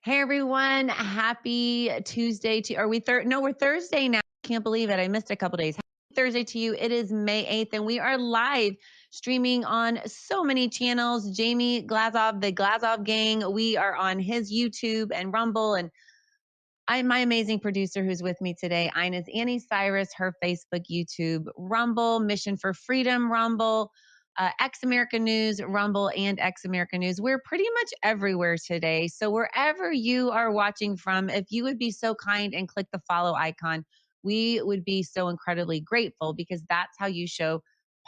Hey everyone, happy Tuesday to are we no, we're Thursday now. Can't believe it. I missed a couple days. Happy Thursday to you. It is May 8th and we are live streaming on so many channels. Jamie Glazov, the Glazov gang, we are on his YouTube and Rumble, and I'm my amazing producer who's with me today, Aynaz Anni Cyrus, her Facebook, YouTube, Rumble, Mission for Freedom, Rumble, X America News, Rumble, and X America News. We're pretty much everywhere today. So wherever you are watching from, if you would be so kind and click the follow icon, we would be so incredibly grateful because that's how you show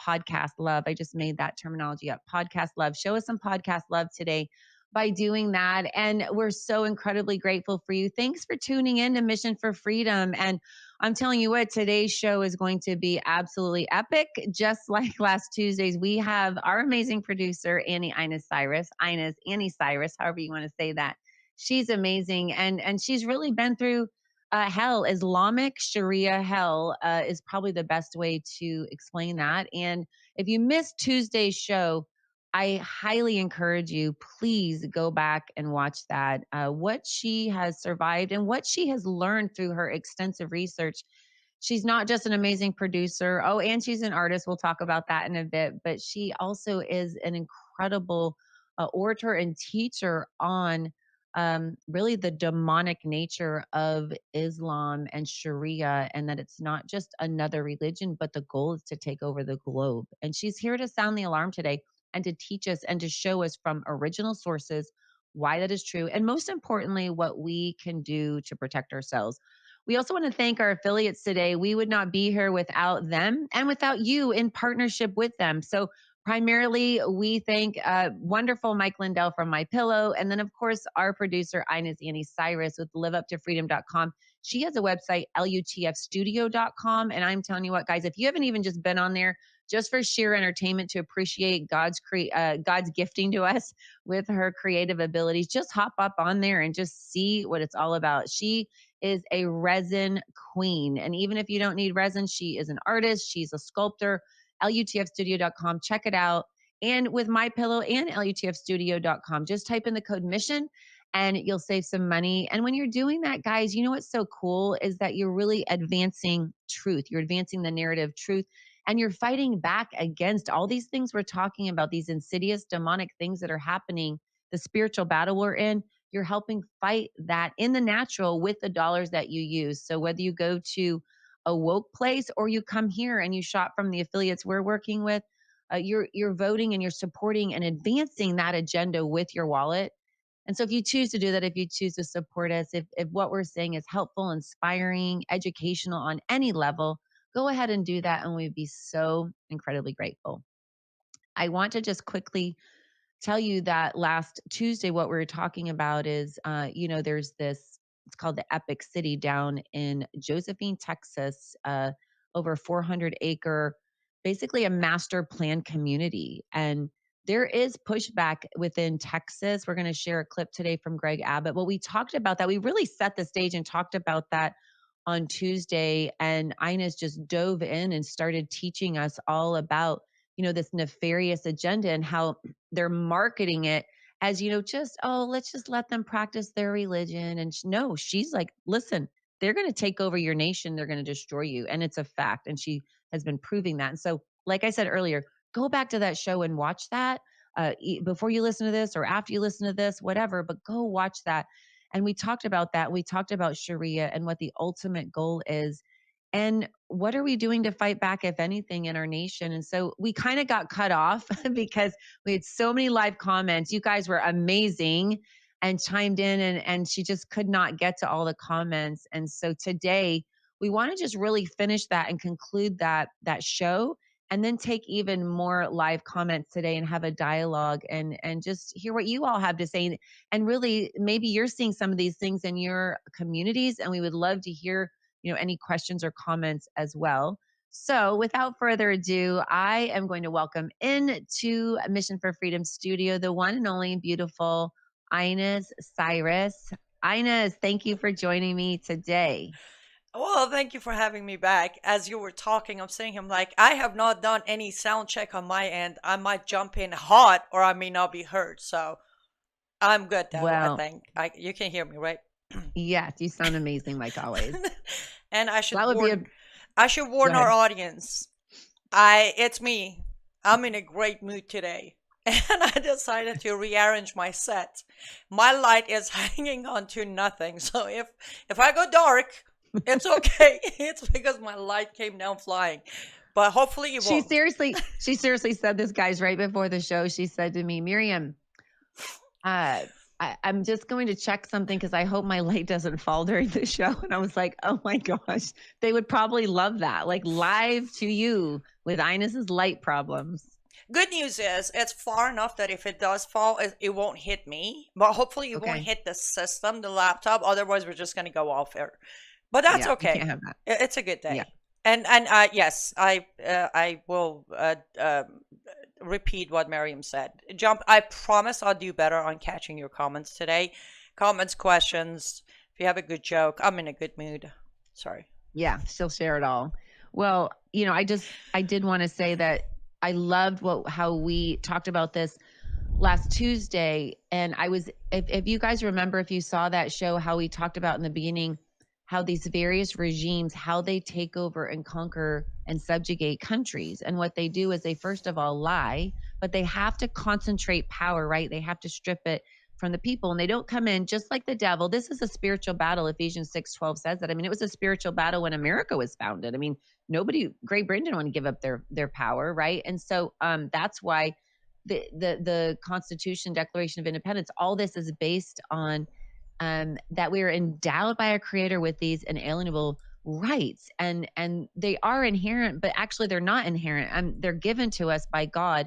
podcast love. I just made that terminology up. Podcast love. Show us some podcast love today by doing that. And we're so incredibly grateful for you. Thanks for tuning in to Mission for Freedom. And I'm telling you what, today's show is going to be absolutely epic. Just like last Tuesday's, we have our amazing producer, Aynaz Anni Cyrus, however you want to say that. She's amazing. And she's really been through hell. Islamic Sharia hell is probably the best way to explain that. And if you missed Tuesday's show, I highly encourage you, please go back and watch that. What she has survived and what she has learned through her extensive research. She's not just an amazing producer. Oh, and she's an artist. We'll talk about that in a bit. But she also is an incredible orator and teacher on really the demonic nature of Islam and Sharia, and that it's not just another religion, but the goal is to take over the globe. And she's here to sound the alarm today and to teach us and to show us from original sources why that is true. And most importantly, what we can do to protect ourselves. We also want to thank our affiliates today. We would not be here without them and without you in partnership with them. So, primarily, we thank wonderful Mike Lindell from My Pillow, and then, of course, our producer, Aynaz Anni Cyrus with liveuptofreedom.com. She has a website, lutfstudio.com. And I'm telling you what, guys, if you haven't even just been on there, just for sheer entertainment to appreciate God's gifting to us with her creative abilities, just hop up on there and just see what it's all about. She is a resin queen. And even if you don't need resin, she is an artist. She's a sculptor. lutfstudio.com. Check it out. And with My Pillow and lutfstudio.com, just type in the code MISSION and you'll save some money. And when you're doing that, guys, you know what's so cool is that you're really advancing truth. You're advancing the narrative truth, and you're fighting back against all these things we're talking about, these insidious demonic things that are happening, the spiritual battle we're in. You're helping fight that in the natural with the dollars that you use. So whether you go to a woke place or you come here and you shop from the affiliates we're working with, you're voting and you're supporting and advancing that agenda with your wallet. And so if you choose to do that, if you choose to support us, if what we're saying is helpful, inspiring, educational on any level, go ahead and do that. And we'd be so incredibly grateful. I want to just quickly tell you that last Tuesday, what we were talking about is, there's this, it's called the Epic City down in Josephine, Texas, over 400-acre, basically a master plan community. And there is pushback within Texas. We're going to share a clip today from Greg Abbott. Well, we talked about that. We really set the stage and talked about that on Tuesday. And Inez just dove in and started teaching us all about, this nefarious agenda and how they're marketing it as, just, oh, let's just let them practice their religion. And no, she's like, listen, they're going to take over your nation. They're going to destroy you. And it's a fact. And she has been proving that. And so, like I said earlier, go back to that show and watch that before you listen to this or after you listen to this, whatever, but go watch that. And we talked about that. We talked about Sharia and what the ultimate goal is. And what are we doing to fight back, if anything, in our nation? And so we kind of got cut off because we had so many live comments. You guys were amazing and chimed in, and she just could not get to all the comments. And so today we want to just really finish that and conclude that show, and then take even more live comments today and have a dialogue and just hear what you all have to say. And really, maybe you're seeing some of these things in your communities, and we would love to hear any questions or comments as well. So without further ado, I am going to welcome into Mission for Freedom studio, the one and only beautiful Aynaz Cyrus. Aynaz, thank you for joining me today. Well, thank you for having me back. As you were talking, I'm saying, I'm like, I have not done any sound check on my end. I might jump in hot or I may not be heard. So I'm good though, I Well, think. You can hear me, right? yes, you sound amazing like always. And That would be a I should go warn our ahead. audience. It's me. I'm in a great mood today. And I decided to rearrange my set. My light is hanging on to nothing. So if I go dark, it's okay. It's because my light came down flying. But hopefully it She won't. seriously, she seriously said this, guys, right before the show. She said to me, Miriam, uh, I'm just going to check something because I hope my light doesn't fall during the show. And I was like, oh my gosh, they would probably love that. Like live to you with Aynaz's light problems. Good news is it's far enough that if it does fall, it won't hit me. But hopefully it won't Okay. hit the system, the laptop. Otherwise, we're just going to go off air. But that's Yeah, we okay. can't have that. It's a good Yeah. day. And yes, I will repeat what Miriam said. Jump. I promise I'll do better on catching your comments today. Comments, questions. If you have a good joke, I'm in a good mood. Sorry. Yeah, she'll share it all. Well, I did want to say that I loved how we talked about this last Tuesday. And if you guys remember, if you saw that show, how we talked about in the beginning, how these various regimes, how they take over and conquer and subjugate countries. And what they do is they first of all lie, but they have to concentrate power, right? They have to strip it from the people, and they don't come in just like the devil. This is a spiritual battle. Ephesians 6:12 says that. I mean, it was a spiritual battle when America was founded. I mean, Great Britain didn't want to give up their power, right? And so that's why the Constitution, Declaration of Independence, all this is based on that we are endowed by our Creator with these inalienable rights, and they are inherent, but actually they're not inherent. They're given to us by God,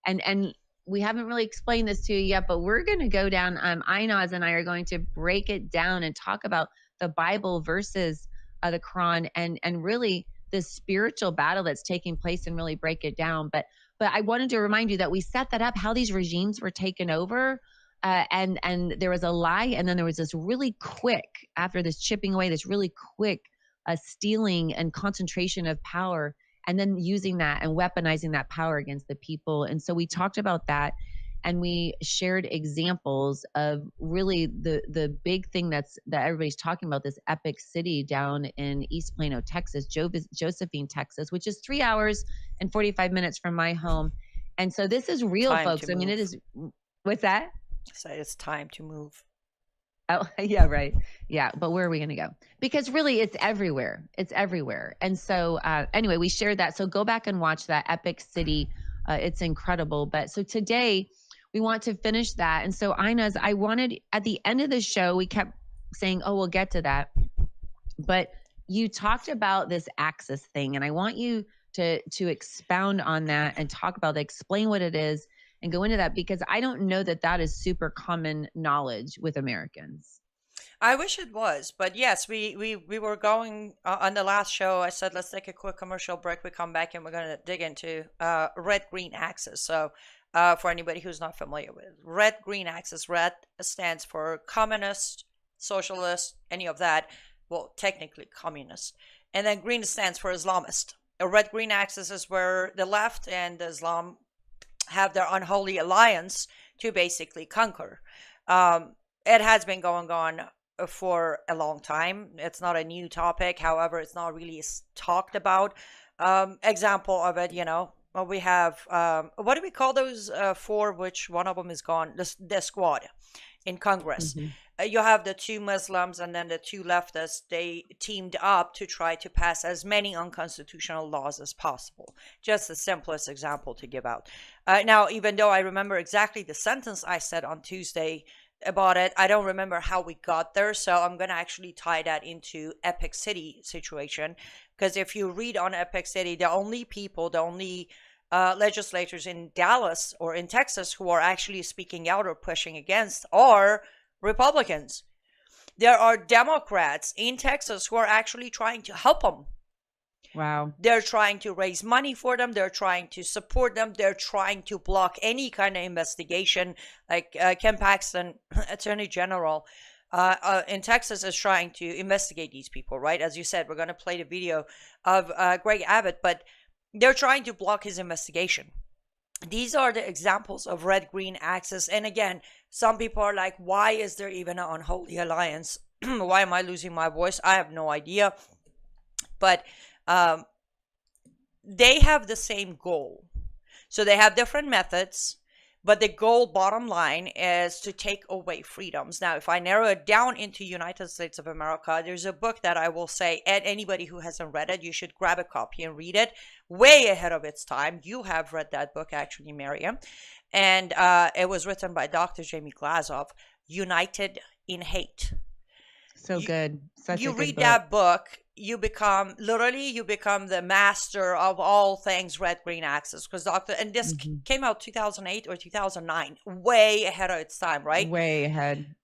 and we haven't really explained this to you yet, but we're going to go down. Aynaz and I are going to break it down and talk about the Bible versus the Quran, and really the spiritual battle that's taking place, and really break it down. But I wanted to remind you that we set that up, how these regimes were taken over. And there was a lie, and then there was this really quick, after this chipping away, this really quick stealing and concentration of power, and then using that and weaponizing that power against the people. And so we talked about that, and we shared examples of really the big thing that everybody's talking about, this epic city down in East Plano, Texas, Josephine, Texas, which is 3 hours and 45 minutes from my home. And so this is real, Time folks. to I mean, it move. is. What's that? Say it's time to move. Oh, yeah, right. Yeah. But where are we going to go? Because really it's everywhere. It's everywhere. And so, anyway, we shared that. So go back and watch that epic city. It's incredible. But so today we want to finish that. And so Aynaz, I wanted at the end of the show, we kept saying, oh, we'll get to that. But you talked about this axis thing, and I want you to expound on that and talk about that, explain what it is, and go into that, because I don't know that is super common knowledge with Americans. I wish it was, but yes, we were going on the last show. I said let's take a quick commercial break. We come back and we're going to dig into red green axis. So for anybody who's not familiar with red green axis, red stands for communist, socialist, any of that. Well, technically communist, and then green stands for Islamist. A red green axis is where the left and Islam have their unholy alliance to basically conquer. It has been going on for a long time. It's not a new topic. However, it's not really talked about. Example of it, well, we have, what do we call those four, which one of them is gone? The squad in Congress. Mm-hmm. You have the two Muslims and then the two leftists. They teamed up to try to pass as many unconstitutional laws as possible. Just the simplest example to give out. Now, even though I remember exactly the sentence I said on Tuesday about it, I don't remember how we got there. So I'm going to actually tie that into Epic City situation. Because if you read on Epic City, the only legislators in Dallas or in Texas who are actually speaking out or pushing against are Republicans. There are Democrats in Texas who are actually trying to help them. Wow. They're trying to raise money for them. They're trying to support them. They're trying to block any kind of investigation. Like Ken Paxton, Attorney General in Texas, is trying to investigate these people, right? As you said, we're going to play the video of Greg Abbott, but they're trying to block his investigation. these are the examples of red green axis. And again, some people are like, why is there even an unholy alliance? Why am I losing my voice? I have no idea. But um, they have the same goal. So they have different methods, but the goal, bottom line, is to take away freedoms. Now, if I narrow it down into United States of America, there's a book that I will say, and anybody who hasn't read it, you should grab a copy and read it. Way ahead of its time. You have read that book, actually, Miriam. And it was written by Dr. Jamie Glazoff, United in Hate. So good. Such You a good read book. that book, you become the master of all things red green axis, because this came out 2008 or 2009, way ahead of its time, right? Way ahead.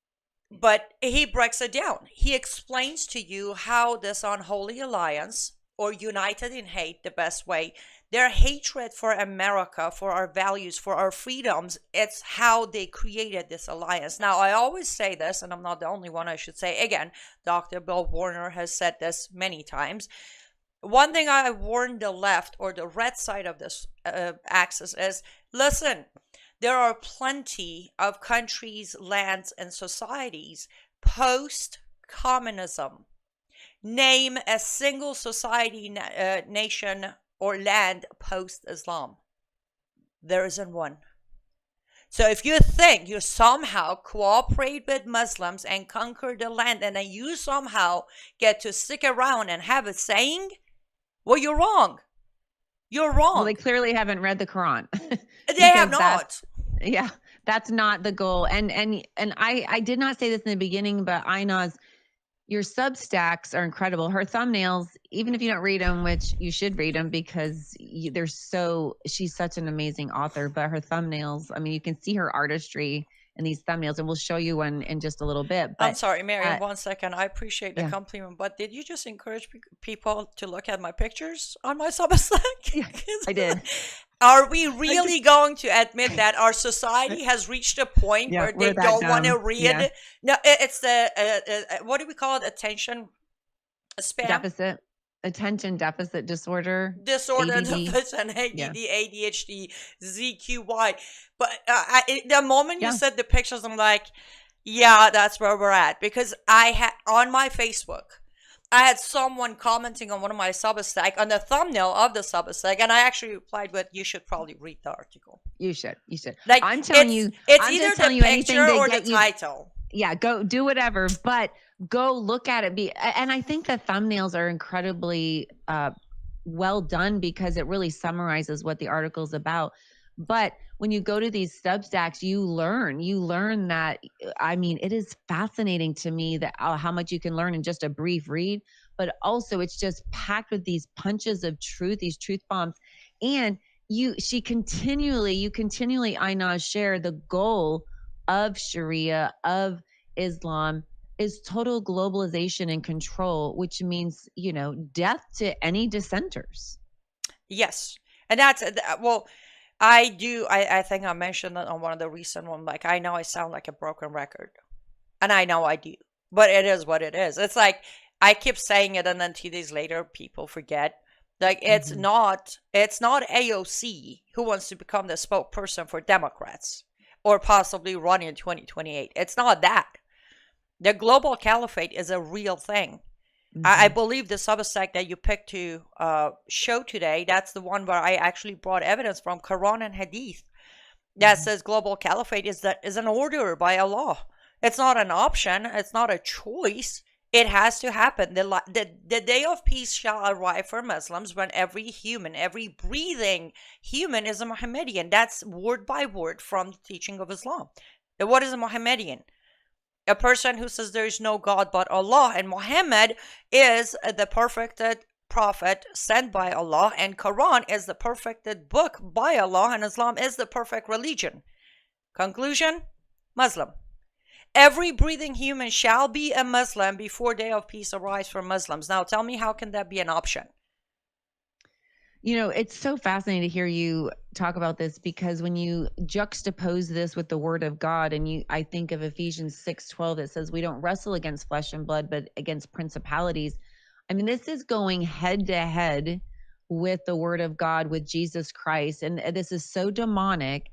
But he breaks it down. He explains to you how this unholy alliance, or united in hate, the best way, their hatred for America, for our values, for our freedoms, it's how they created this alliance. Now, I always say this, and I'm not the only one, I should say. Again, Dr. Bill Warner has said this many times. One thing I warn the left, or the red side of this axis, is, listen, there are plenty of countries, lands, and societies post-communism. Name a single society, nation, or land post-Islam. There isn't one. So if you think you somehow cooperate with Muslims and conquer the land, and then you somehow get to stick around and have a saying, well, you're wrong. You're wrong. Well, they clearly haven't read the Quran. They have not. Yeah, that's not the goal. And I did not say this in the beginning, but Aynaz, your Substacks are incredible. Her thumbnails, even if you don't read them, which you should read them because she's such an amazing author, but her thumbnails, I mean, you can see her artistry in these thumbnails, and we'll show you one in just a little bit. But I'm sorry, Miriam, 1 second. I appreciate the yeah. compliment, but did you just encourage people to look at my pictures on my Substack? Yeah, I did. Are we really going to admit that our society has reached a point where they don't want to read? Yeah. No, it's the, what do we call it? Attention spam? Attention deficit disorder. ADD. Deficit, ADD, ADHD, ZQY. But the moment you said the pictures, I'm like, yeah, that's where we're at. Because I had, on my Facebook, I had someone commenting on one of my Substack, on the thumbnail of the Substack, and I actually replied with, you should probably read the article. You should. Like, I'm telling you, it's either the picture or the title. Yeah, go do whatever, but go look at it. And I think the thumbnails are incredibly well done because it really summarizes what the article is about. But when you go to these Substacks, you learn that, I mean, it is fascinating to me that how much you can learn in just a brief read, but also it's just packed with these punches of truth, these truth bombs. And you continually, Aynaz, share the goal of Sharia, of Islam, is total globalization and control, which means, death to any dissenters. Yes. And that's, well, I think I mentioned that on one of the recent ones. Like, I know I sound like a broken record, and I know I do, but it is what it is. It's like, I keep saying it, and then 2 days later, people forget. Like, it's not AOC who wants to become the spokesperson for Democrats or possibly run in 2028. It's not that. The global caliphate is a real thing. I believe the Substack that you picked to show today, that's the one where I actually brought evidence from Quran and Hadith that says global caliphate is an order by Allah. It's not an option. It's not a choice. It has to happen. The day of peace shall arrive for Muslims when every human, every breathing human is a Mohammedan. That's word by word from the teaching of Islam. What is a Mohammedan? A person who says there is no God but Allah, and Muhammad is the perfected prophet sent by Allah, and Quran is the perfected book by Allah, and Islam is the perfect religion. Conclusion: Muslim. Every breathing human shall be a Muslim before day of peace arrives for Muslims. Now tell me, how can that be an option? It's so fascinating to hear you talk about this, because when you juxtapose this with the word of God, and I think of Ephesians 6:12, that says we don't wrestle against flesh and blood, but against principalities. I mean, this is going head to head with the word of God, with Jesus Christ. And this is so demonic.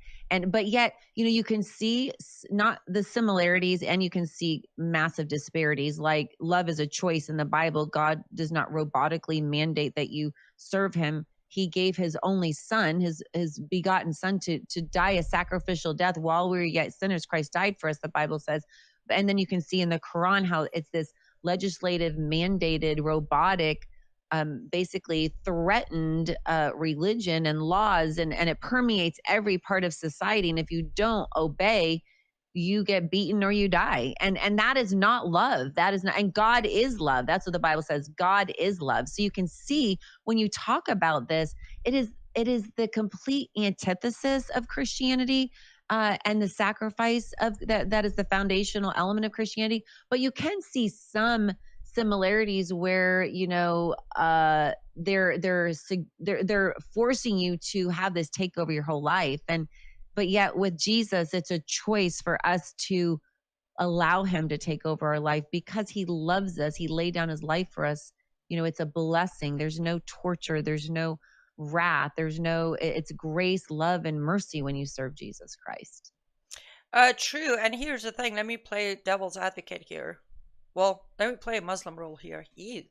But yet, you can see not the similarities, and you can see massive disparities. Like, love is a choice in the Bible. God does not robotically mandate that you serve him. He gave his only son, his begotten son, to die a sacrificial death while we were yet sinners. Christ died for us, the Bible says. And then you can see in the Quran how it's this legislative, mandated, robotic, basically threatened religion and laws, and it permeates every part of society. And if you don't obey, you get beaten or you die. And that is not love. That is not, and God is love. That's what the Bible says. God is love. So you can see when you talk about this, it is the complete antithesis of Christianity. And the sacrifice of that is the foundational element of Christianity. But you can see some similarities where they're forcing you to have this take over your whole life. But yet with Jesus, it's a choice for us to allow him to take over our life because he loves us. He laid down his life for us. It's a blessing. There's no torture. There's no wrath. It's grace, love, and mercy when you serve Jesus Christ. True. And here's the thing. Let me play devil's advocate here. Well, let me play a Muslim role here. Ew.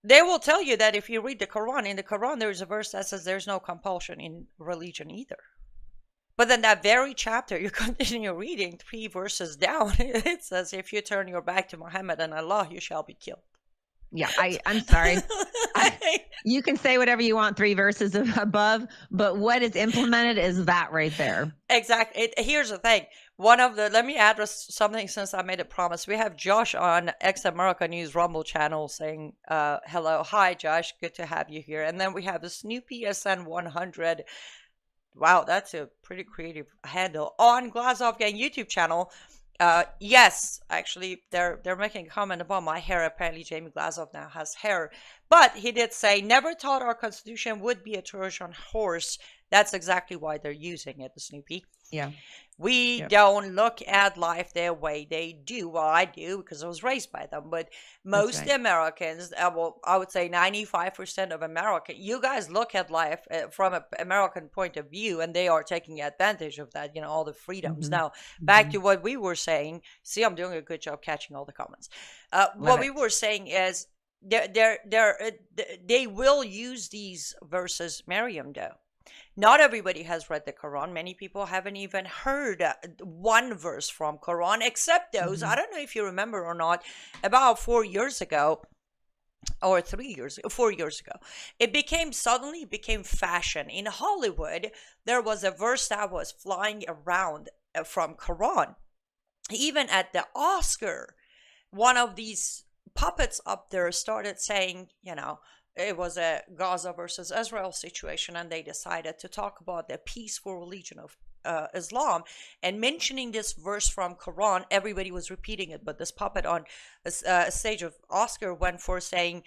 They will tell you that if you read the Quran, in the Quran, there is a verse that says there's no compulsion in religion either. But then that very chapter, you continue reading 3 verses down, it says, if you turn your back to Muhammad and Allah, you shall be killed. Yeah, I'm sorry. You can say whatever you want 3 verses above, but what is implemented is that right there. Exactly. Here's the thing. Let me address something since I made a promise. We have Josh on X America News Rumble channel saying, hello. Hi, Josh. Good to have you here. And then we have the Snoopy SN100. Wow, that's a pretty creative handle on Glazov Gang YouTube channel. Yes, actually, they're making a comment about my hair. Apparently, Jamie Glazov now has hair. But he did say, never thought our constitution would be a Trojan horse. That's exactly why they're using it, the Snoopy. Yeah. We don't look at life their way they do. Well, I do because I was raised by them. But most Americans, well, I would say 95% of America, you guys look at life from an American point of view, and they are taking advantage of that, all the freedoms. Now, back to what we were saying. See, I'm doing a good job catching all the comments. What we were saying is they will use these verses, Miriam, though. Not everybody has read the Quran. Many people haven't even heard one verse from Quran, except those. I don't know if you remember or not, about 4 years ago, or 4 years ago, it suddenly became fashion. In Hollywood, there was a verse that was flying around from Quran. Even at the Oscar, one of these puppets up there started saying, it was a Gaza versus Israel situation, and they decided to talk about the peaceful religion of Islam, and mentioning this verse from Quran. Everybody was repeating it, but this puppet on a stage of Oscar went for saying,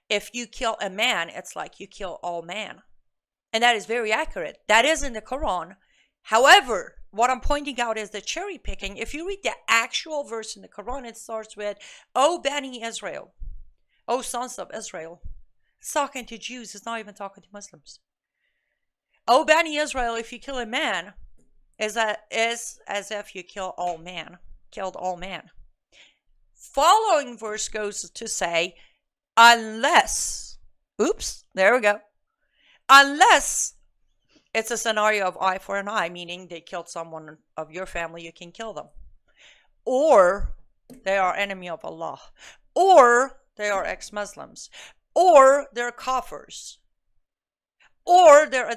if you kill a man, it's like you kill all man. And that is very accurate. That is in the Quran. However, what I'm pointing out is the cherry picking. If you read the actual verse in the Quran, it starts with, O Bani Israel, O sons of Israel. It's talking to Jews. It's not even talking to Muslims. O Bani Israel, if you kill a man, is as if you killed all man. Following verse goes to say, unless, there we go. Unless it's a scenario of eye for an eye, meaning they killed someone of your family, you can kill them. Or they are enemy of Allah. Or they are ex-Muslims. Or they're kafirs. Or they're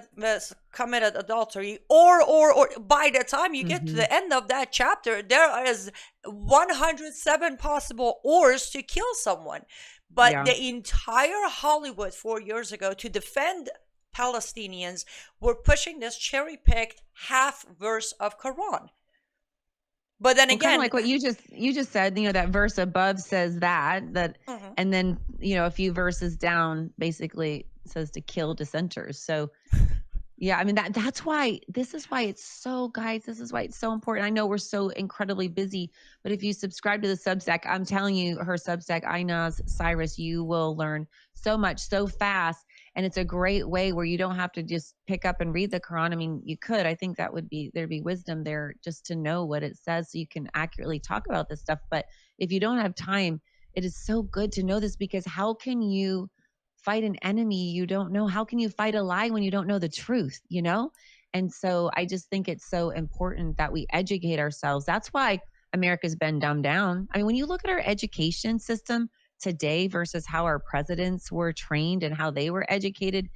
committed adultery. Or by the time you get to the end of that chapter, there is 107 possible ors to kill someone. But the entire Hollywood 4 years ago, to defend Palestinians, were pushing this cherry-picked half verse of Quran. But then again, kind of like what you just said, that verse above says that, and then, a few verses down basically says to kill dissenters. So yeah, I mean, that's why, this is why it's so important. I know we're so incredibly busy, but if you subscribe to the Substack, I'm telling you, her Substack, Aynaz Cyrus, you will learn so much so fast. And it's a great way where you don't have to just pick up and read the Quran. I mean, you could. I think there'd be wisdom there just to know what it says so you can accurately talk about this stuff. But if you don't have time, it is so good to know this, because how can you fight an enemy you don't know? How can you fight a lie when you don't know the truth, you know? And so I just think it's so important that we educate ourselves. That's why America's been dumbed down. I mean, when you look at our education system today versus how our presidents were trained and how they were educated,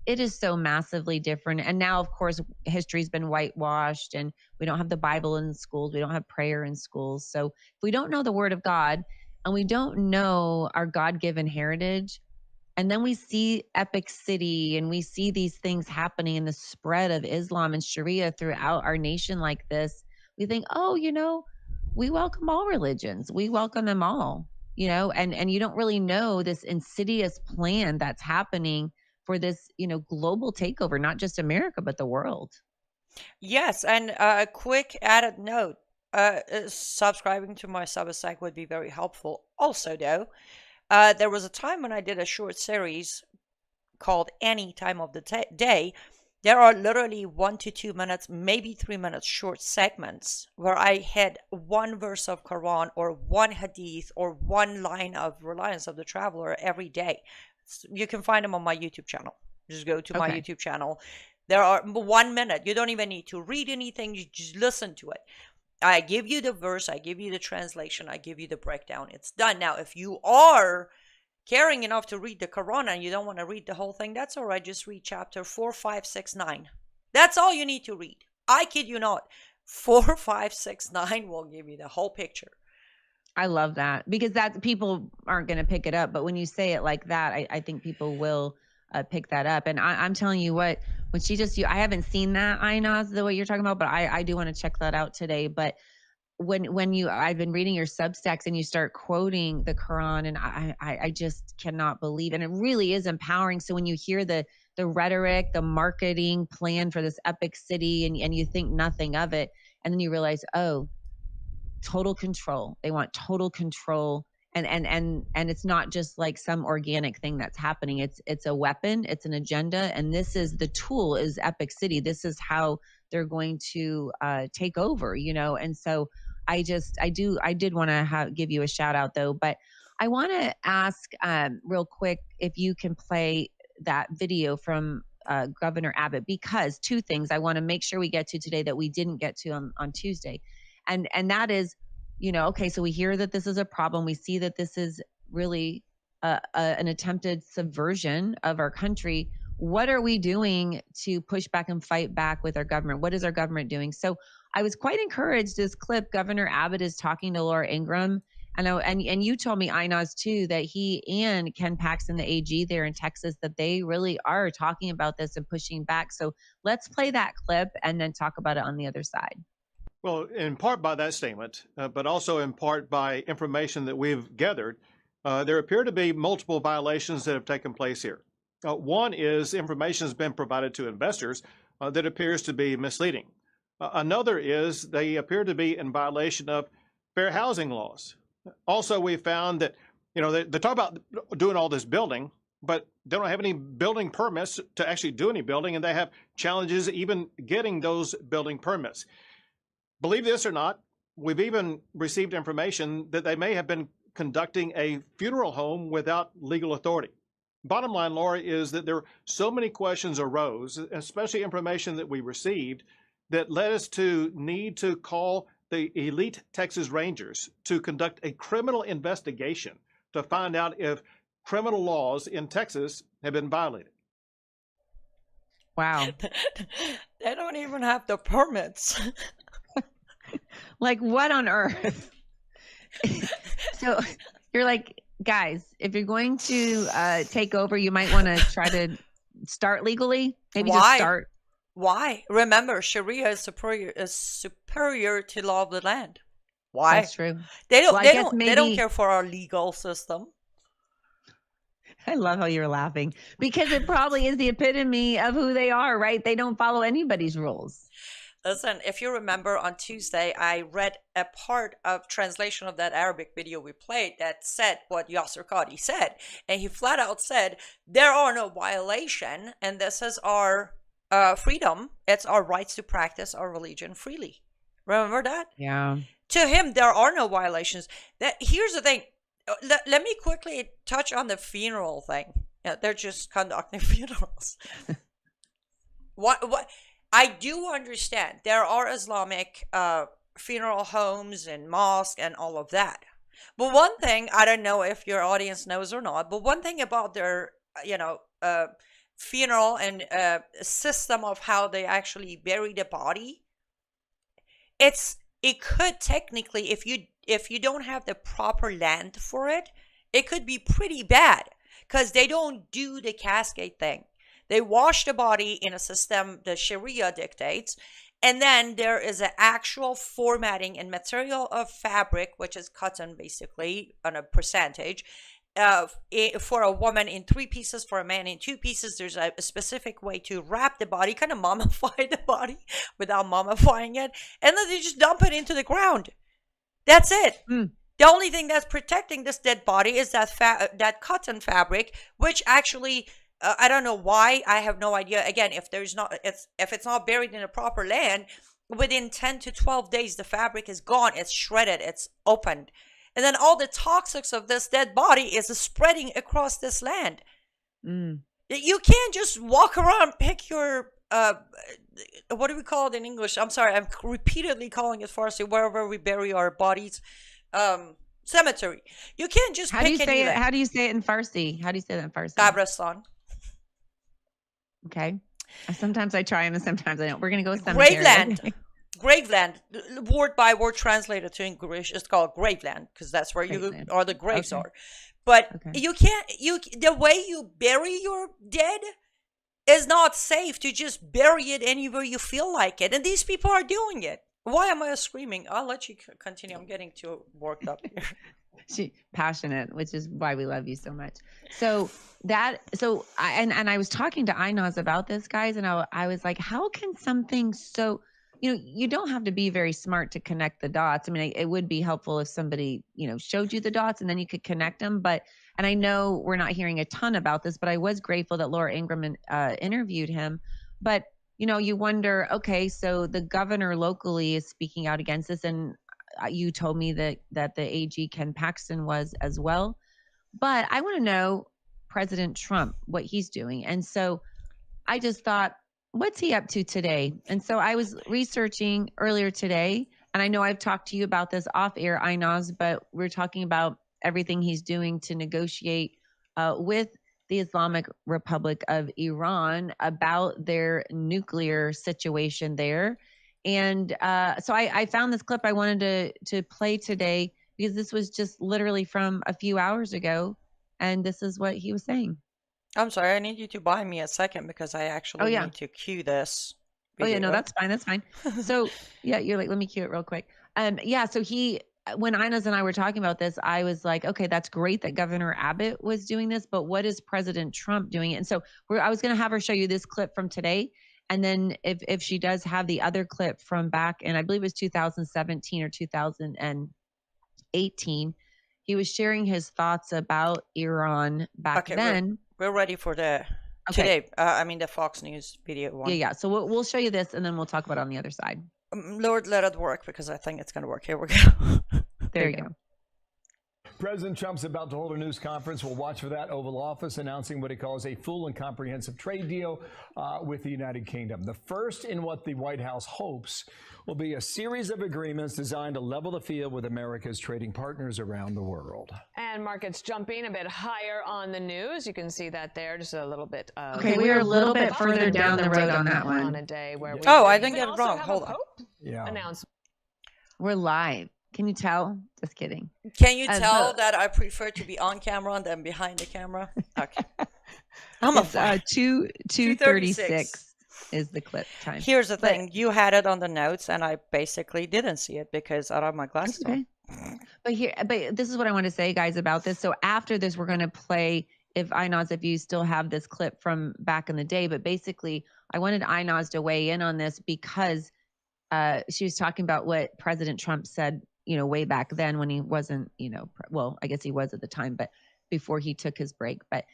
it is so massively different. And now, of course, history's been whitewashed and we don't have the Bible in schools. We don't have prayer in schools. So if we don't know the word of God and we don't know our God given heritage, and then we see Epic City and we see these things happening in the spread of Islam and Sharia throughout our nation like this, we think, oh, we welcome all religions. We welcome them all, and you don't really know this insidious plan that's happening for this, global takeover, not just America, but the world. Yes, and a quick added note. Subscribing to my Substack would be very helpful. Also, though, there was a time when I did a short series called Any Time of the Day. There are literally 1 to 2 minutes, maybe 3 minutes short segments where I had one verse of Quran or one hadith or one line of Reliance of the Traveler every day. You can find them on my YouTube channel. Just go to my Okay. YouTube channel. There are 1 minute. You don't even need to read anything. You just listen to it. I give you the verse, I give you the translation, I give you the breakdown. It's done. Now, if you are caring enough to read the Quran and you don't want to read the whole thing, that's all right. Just read chapter 4, 5, 6, 9. That's all you need to read. I kid you not. 4, 5, 6, 9 will give you the whole picture. I love that, because that people aren't going to pick it up. But when you say it like that, I think people will pick that up. And I'm telling you what, when I haven't seen that, Aynaz, the way you're talking about, but I do want to check that out today. But I've been reading your Substacks and you start quoting the Quran, and I just cannot believe, and it really is empowering. So when you hear the rhetoric, the marketing plan for this epic city, and you think nothing of it, and then you realize, oh, total control. They want total control. And it's not just like some organic thing that's happening. It's a weapon, it's an agenda, and this is the tool is Epic City. This is how they're going to take over, And so I did want to give you a shout out though, but I want to ask real quick if you can play that video from Governor Abbott, because two things I want to make sure we get to today that we didn't get to on Tuesday. And that is, okay, so we hear that this is a problem. We see that this is really an attempted subversion of our country. What are we doing to push back and fight back with our government? What is our government doing? So I was quite encouraged. This clip, Governor Abbott is talking to Laura Ingraham. And you told me, Aynaz, too, that he and Ken Paxton, the AG there in Texas, that they really are talking about this and pushing back. So let's play that clip and then talk about it on the other side. Well, in part by that statement, but also in part by information that we've gathered, there appear to be multiple violations that have taken place here. One is information has been provided to investors that appears to be misleading. Another is they appear to be in violation of fair housing laws. Also, we found that, they talk about doing all this building, but they don't have any building permits to actually do any building, and they have challenges even getting those building permits. Believe this or not, we've even received information that they may have been conducting a funeral home without legal authority. Bottom line, Laura, is that there so many questions arose, especially information that we received, that led us to need to call the elite Texas Rangers to conduct a criminal investigation to find out if criminal laws in Texas have been violated. Wow. They don't even have the permits. Like, what on earth? So you're like, guys, if you're going to take over, you might want to try to start legally. Maybe Why? just start. Why? Remember, Sharia is superior to law of the land. Why? That's true. They don't. Well, They don't care for our legal system. I love how you're laughing, because it probably is the epitome of who they are, right? They don't follow anybody's rules. Listen, if you remember on Tuesday, I read a part of translation of that Arabic video we played that said what Yasser Qadi said. And he flat out said, there are no violation, and this is our freedom. It's our rights to practice our religion freely. Remember that? Yeah. To him, there are no violations. Here's the thing. Let me quickly touch on the funeral thing. Yeah, they're just conducting funerals. What? I do understand there are Islamic funeral homes and mosques and all of that. But one thing, I don't know if your audience knows or not, but one thing about their, funeral and system of how they actually bury the body, it could technically, if you don't have the proper land for it, it could be pretty bad because they don't do the cascade thing. They wash the body in a system the Sharia dictates, and then there is an actual formatting and material of fabric, which is cotton basically on a percentage, for a woman in 3 pieces, for a man in 2 pieces. There's a specific way to wrap the body, kind of mummify the body without mummifying it, and then they just dump it into the ground. That's it. The only thing that's protecting this dead body is that cotton fabric, which actually... I don't know why. I have no idea. Again, if it's not buried in a proper land, within 10 to 12 days, the fabric is gone. It's shredded. It's opened. And then all the toxics of this dead body is spreading across this land. You can't just walk around, pick your, what do we call it in English? I'm sorry. I'm repeatedly calling it Farsi, wherever we bury our bodies. Cemetery. You can't just How do you say it? How do you say it in Farsi? How do you say that in Farsi? Qabristan. Okay. Sometimes I try and sometimes I don't. We're going to go with cemetery. Graveland. Graveland. Word by word translated to English is called graveland because that's where the graves are. But you can't, the way you bury your dead is not safe to just bury it anywhere you feel like it. And these people are doing it. Why am I screaming? I'll let you continue. I'm getting too worked up here. She's passionate, which is why we love you so much. I was talking to Aynaz about this, guys, and I was like, how can something so, you don't have to be very smart to connect the dots. I mean, it would be helpful if somebody, showed you the dots and then you could connect them. And I know we're not hearing a ton about this, but I was grateful that Laura Ingram interviewed him. But, you wonder, okay, so the governor locally is speaking out against this, and you told me that the AG Ken Paxton was as well. But I want to know President Trump, what he's doing. And so I just thought, what's he up to today? And so I was researching earlier today, and I know I've talked to you about this off air, Aynaz, but we're talking about everything he's doing to negotiate with the Islamic Republic of Iran about their nuclear situation there. And so I found this clip I wanted to play today because this was just literally from a few hours ago. And this is what he was saying. I'm sorry. I need you to buy me a second because I actually need to cue this video. Oh, yeah. No, that's fine. That's fine. So, yeah, you're like, let me cue it real quick. So when Aynaz and I were talking about this, I was like, okay, that's great that Governor Abbott was doing this, but what is President Trump doing? And so I was going to have her show you this clip from today. And then if she does have the other clip from back in, I believe it was 2017 or 2018, he was sharing his thoughts about Iran back then. We're ready for the today. The Fox News video one. Yeah. So we'll show you this, and then we'll talk about it on the other side. Lord, let it work because I think it's going to work. Here we go. There you go. President Trump's about to hold a news conference. We'll watch for that. Oval Office announcing what he calls a full and comprehensive trade deal with the United Kingdom. The first in what the White House hopes will be a series of agreements designed to level the field with America's trading partners around the world. And markets jumping a bit higher on the news. You can see that there, just a little bit. Okay, we are a little bit further down the road on that one. On a day where I didn't get it wrong. Hold on. Announcement. We're live. Can you tell? Just kidding. Can you tell that I prefer to be on camera than behind the camera? Okay. I'm a 2:36 is the clip time. Here's the thing. You had it on the notes, and I basically didn't see it because I have my glasses on. But this is what I want to say, guys, about this. So after this, we're going to play, if you still have this clip from back in the day. But basically, I wanted Aynaz to weigh in on this because she was talking about what President Trump said, way back then when he wasn't, well, I guess he was at the time, but before he took his break. But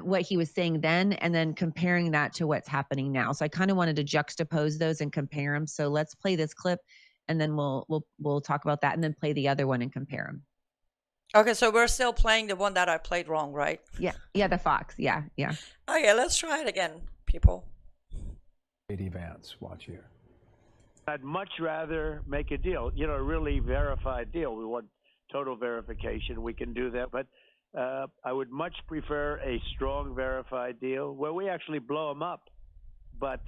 what he was saying then, and then comparing that to what's happening now. So I kind of wanted to juxtapose those and compare them. So let's play this clip, and then we'll talk about that, and then play the other one and compare them. Okay, so we're still playing the one that I played wrong, right? Yeah, the Fox. Yeah. Okay, let's try it again, people. J.D. Vance, watch here. I'd much rather make a deal, a really verified deal. We want total verification. We can do that, but I would much prefer a strong verified deal where we actually blow them up, but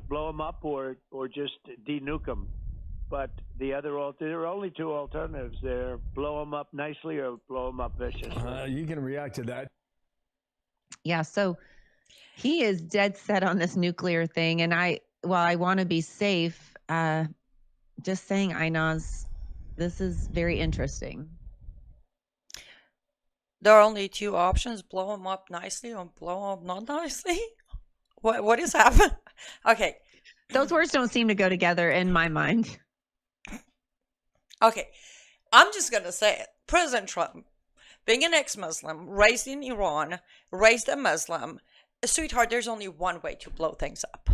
blow them up or just denuke them. But there are only two alternatives there: blow them up nicely or blow them up viciously. You can react to that. Yeah, so he is dead set on this nuclear thing, and I want to be safe. Just saying, Aynaz, this is very interesting. There are only two options: blow them up nicely or blow them up not nicely. What is happening? Okay. Those words don't seem to go together in my mind. Okay, I'm just going to say it. President Trump, being an ex-Muslim, raised in Iran, raised a Muslim, sweetheart, there's only one way to blow things up.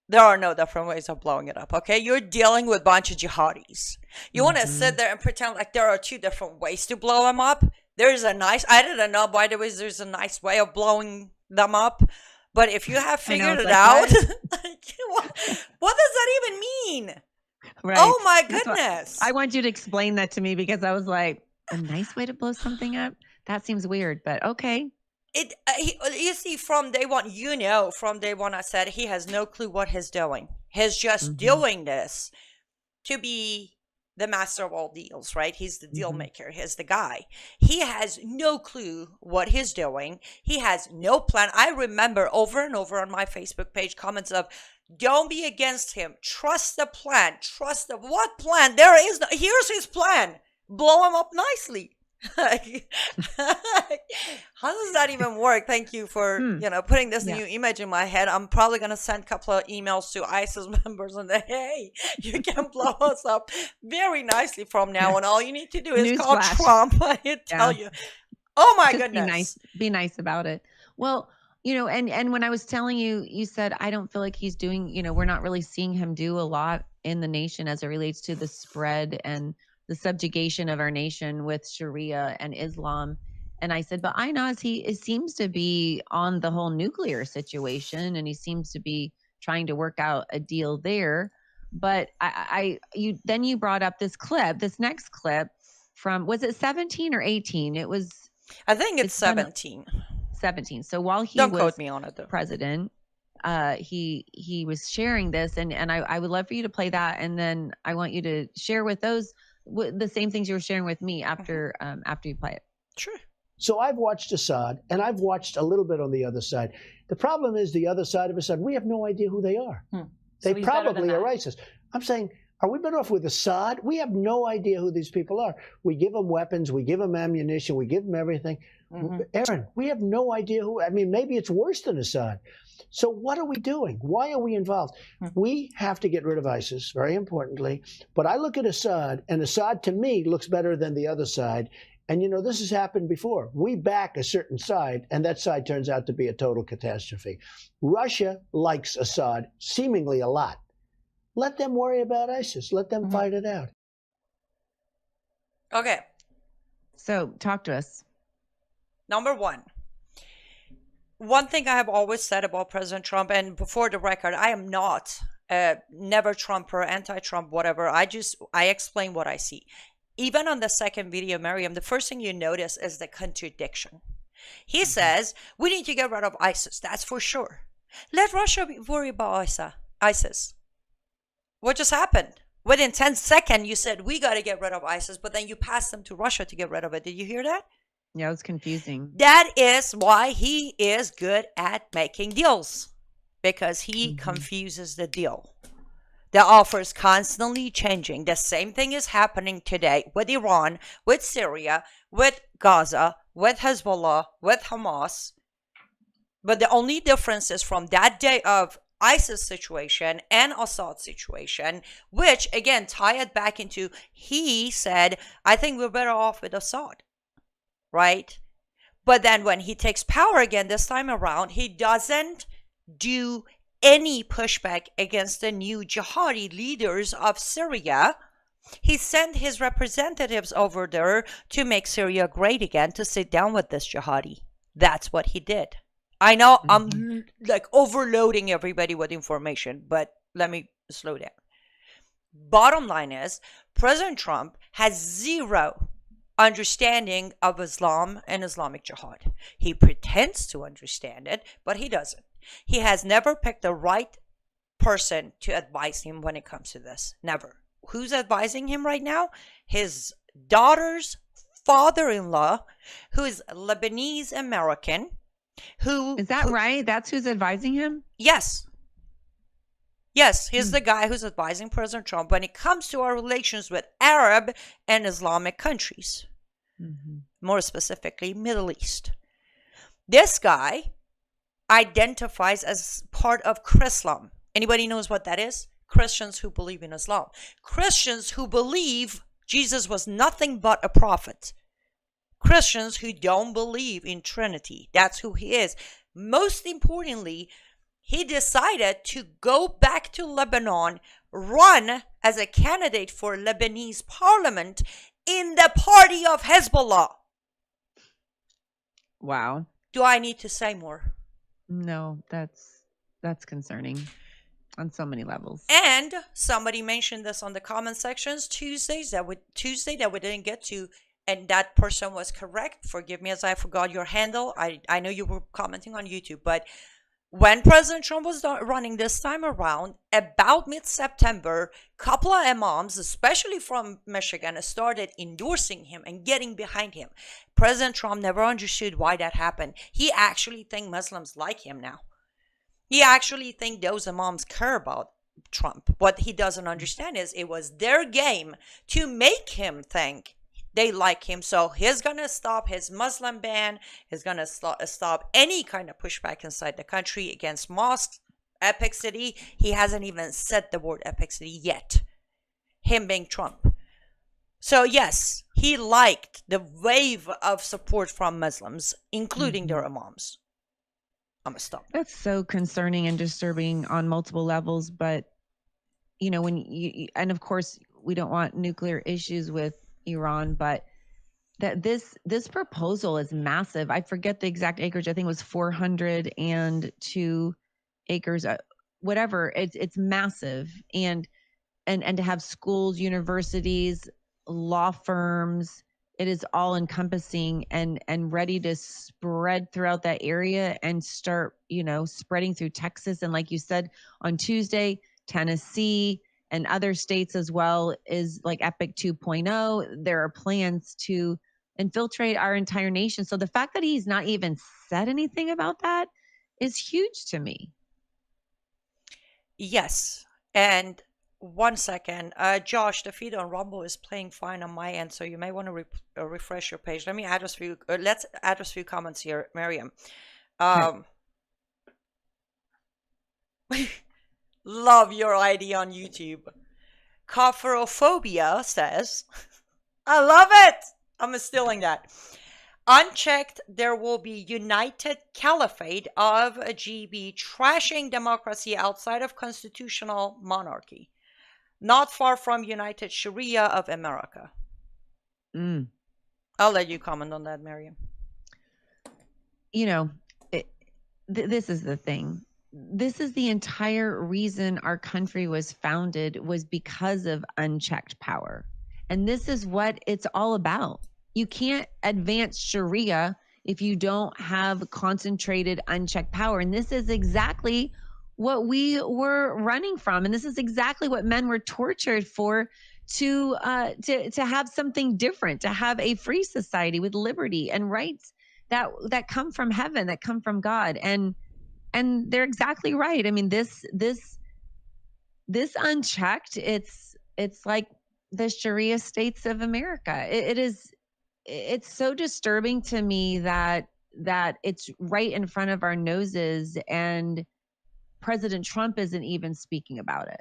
There are no different ways of blowing it up, okay? You're dealing with a bunch of jihadis. You want to sit there and pretend like there are two different ways to blow them up? I didn't know, by the way, there's a nice way of blowing them up. But if you have figured it out, what does that even mean? Right. Oh my goodness. I want you to explain that to me, because I was like, a nice way to blow something up? That seems weird, but okay. You see, from day one, I said he has no clue what he's doing. He's just doing this to be the master of all deals, right? He's the deal maker. He's the guy. He has no clue what he's doing. He has no plan. I remember over and over on my Facebook page comments of, don't be against him. Trust the plan. What plan? There is no, here's his plan. Blow him up nicely. How does that even work? Thank you for putting this new image in my head. I'm probably gonna send a couple of emails to ISIS members and say, hey, you can blow us up very nicely from now on. All you need to do is call Trump. I tell you. Oh my goodness. Be nice about it. Well, and when I was telling you, you said, I don't feel like he's doing, we're not really seeing him do a lot in the nation as it relates to the spread and the subjugation of our nation with Sharia and Islam. And I said, but Aynaz, he seems to be on the whole nuclear situation, and he seems to be trying to work out a deal there. But you brought up this next clip from, was it 17 or 18? I think it's 17. 17. So while he Don't was quote me on it, though. president, he was sharing this, and I would love for you to play that, and then I want you to share with those the same things you were sharing with me after you play it. Sure. So I've watched Assad, and I've watched a little bit on the other side. The problem is the other side of Assad, we have no idea who they are. They probably are ISIS. I'm saying, are we better off with Assad? We have no idea who these people are. We give them weapons, we give them ammunition, we give them everything. Aaron, we have no idea who. I mean, maybe it's worse than Assad. So what are we doing? Why are we involved? We have to get rid of ISIS, very importantly. But I look at Assad, and Assad to me looks better than the other side. And this has happened before. We back a certain side, and that side turns out to be a total catastrophe. Russia likes Assad seemingly a lot. Let them worry about ISIS. Let them fight it out. Okay. So talk to us. Number one thing I have always said about President Trump, and before the record, I am not never Trumper, anti-Trump, whatever. I explain what I see. Even on the second video, Miriam, the first thing you notice is the contradiction. He says, we need to get rid of ISIS. That's for sure. Let Russia worry about ISIS. What just happened? Within 10 seconds, you said, we got to get rid of ISIS, but then you passed them to Russia to get rid of it. Did you hear that? Yeah, it was confusing. That is why he is good at making deals, because he confuses the deal. The offer is constantly changing. The same thing is happening today with Iran, with Syria, with Gaza, with Hezbollah, with Hamas. But the only difference is from that day of ISIS situation and Assad situation, which again tie it back into, he said, I think we're better off with Assad, right? But then when he takes power again this time around, he doesn't do any pushback against the new jihadi leaders of Syria. He sent his representatives over there to make Syria great again, to sit down with this jihadi. That's what he did. I know I'm like overloading everybody with information, but let me slow down. Bottom line is, President Trump has zero understanding of Islam and Islamic jihad. He pretends to understand it, but he doesn't. He has never picked the right person to advise him when it comes to this. Never. Who's advising him right now? His daughter's father-in-law, who is Lebanese American. Is that right? That's who's advising him? Yes. Yes, he's the guy who's advising President Trump when it comes to our relations with Arab and Islamic countries. More specifically, Middle East. This guy identifies as part of Chrislam. Anybody knows what that is? Christians who believe in Islam. Christians who believe Jesus was nothing but a prophet. Christians who don't believe in Trinity. That's who he is. Most importantly, he decided to go back to Lebanon, run as a candidate for Lebanese parliament in the party of Hezbollah. Wow. Do I need to say more? No, that's concerning on so many levels. And somebody mentioned this on the comment sections Tuesday that we didn't get to, and that person was correct. Forgive me as I forgot your handle. I know you were commenting on YouTube, but when President Trump was running this time around, about mid-September, couple of imams, especially from Michigan, started endorsing him and getting behind him. President Trump never understood why that happened. He actually thinks Muslims like him now. He actually thinks those imams care about Trump. What he doesn't understand is it was their game to make him think they like him. So he's going to stop his Muslim ban. He's going to stop any kind of pushback inside the country against mosques. Epic City, he hasn't even said the word Epic City yet. Him being Trump. So yes, he liked the wave of support from Muslims, including their imams. I'm gonna stop. That's so concerning and disturbing on multiple levels. But, you know, when you, and of course, we don't want nuclear issues with Iran, but that this proposal is massive. I forget the exact acreage. I think it was 402 acres, whatever. It's massive. And to have schools, universities, law firms, it is all encompassing and ready to spread throughout that area and start, you know, spreading through Texas. And like you said, on Tuesday, Tennessee and other states as well is like Epic 2.0. There are plans to infiltrate our entire nation. So the fact that he's not even said anything about that is huge to me. Yes. And 1 second, Josh, the feed on Rumble is playing fine on my end, so you may want to refresh your page. Let me address few. Let's address few comments here, Miriam. Love your ID on YouTube. Cophorophobia says, I love it. I'm stealing that. Unchecked, there will be united caliphate of a GB trashing democracy outside of constitutional monarchy. Not far from United Sharia of America. I'll let you comment on that, Miriam. You know, this is the thing. This is the entire reason our country was founded, was because of unchecked power. And this is what it's all about. You can't advance Sharia if you don't have concentrated, unchecked power. And this is exactly what we were running from. And this is exactly what men were tortured for, to have something different, to have a free society with liberty and rights that come from heaven, that come from God. And they're exactly right. I mean, this this unchecked, it's like the Sharia states of America. It's so disturbing to me that it's right in front of our noses, and President Trump isn't even speaking about it.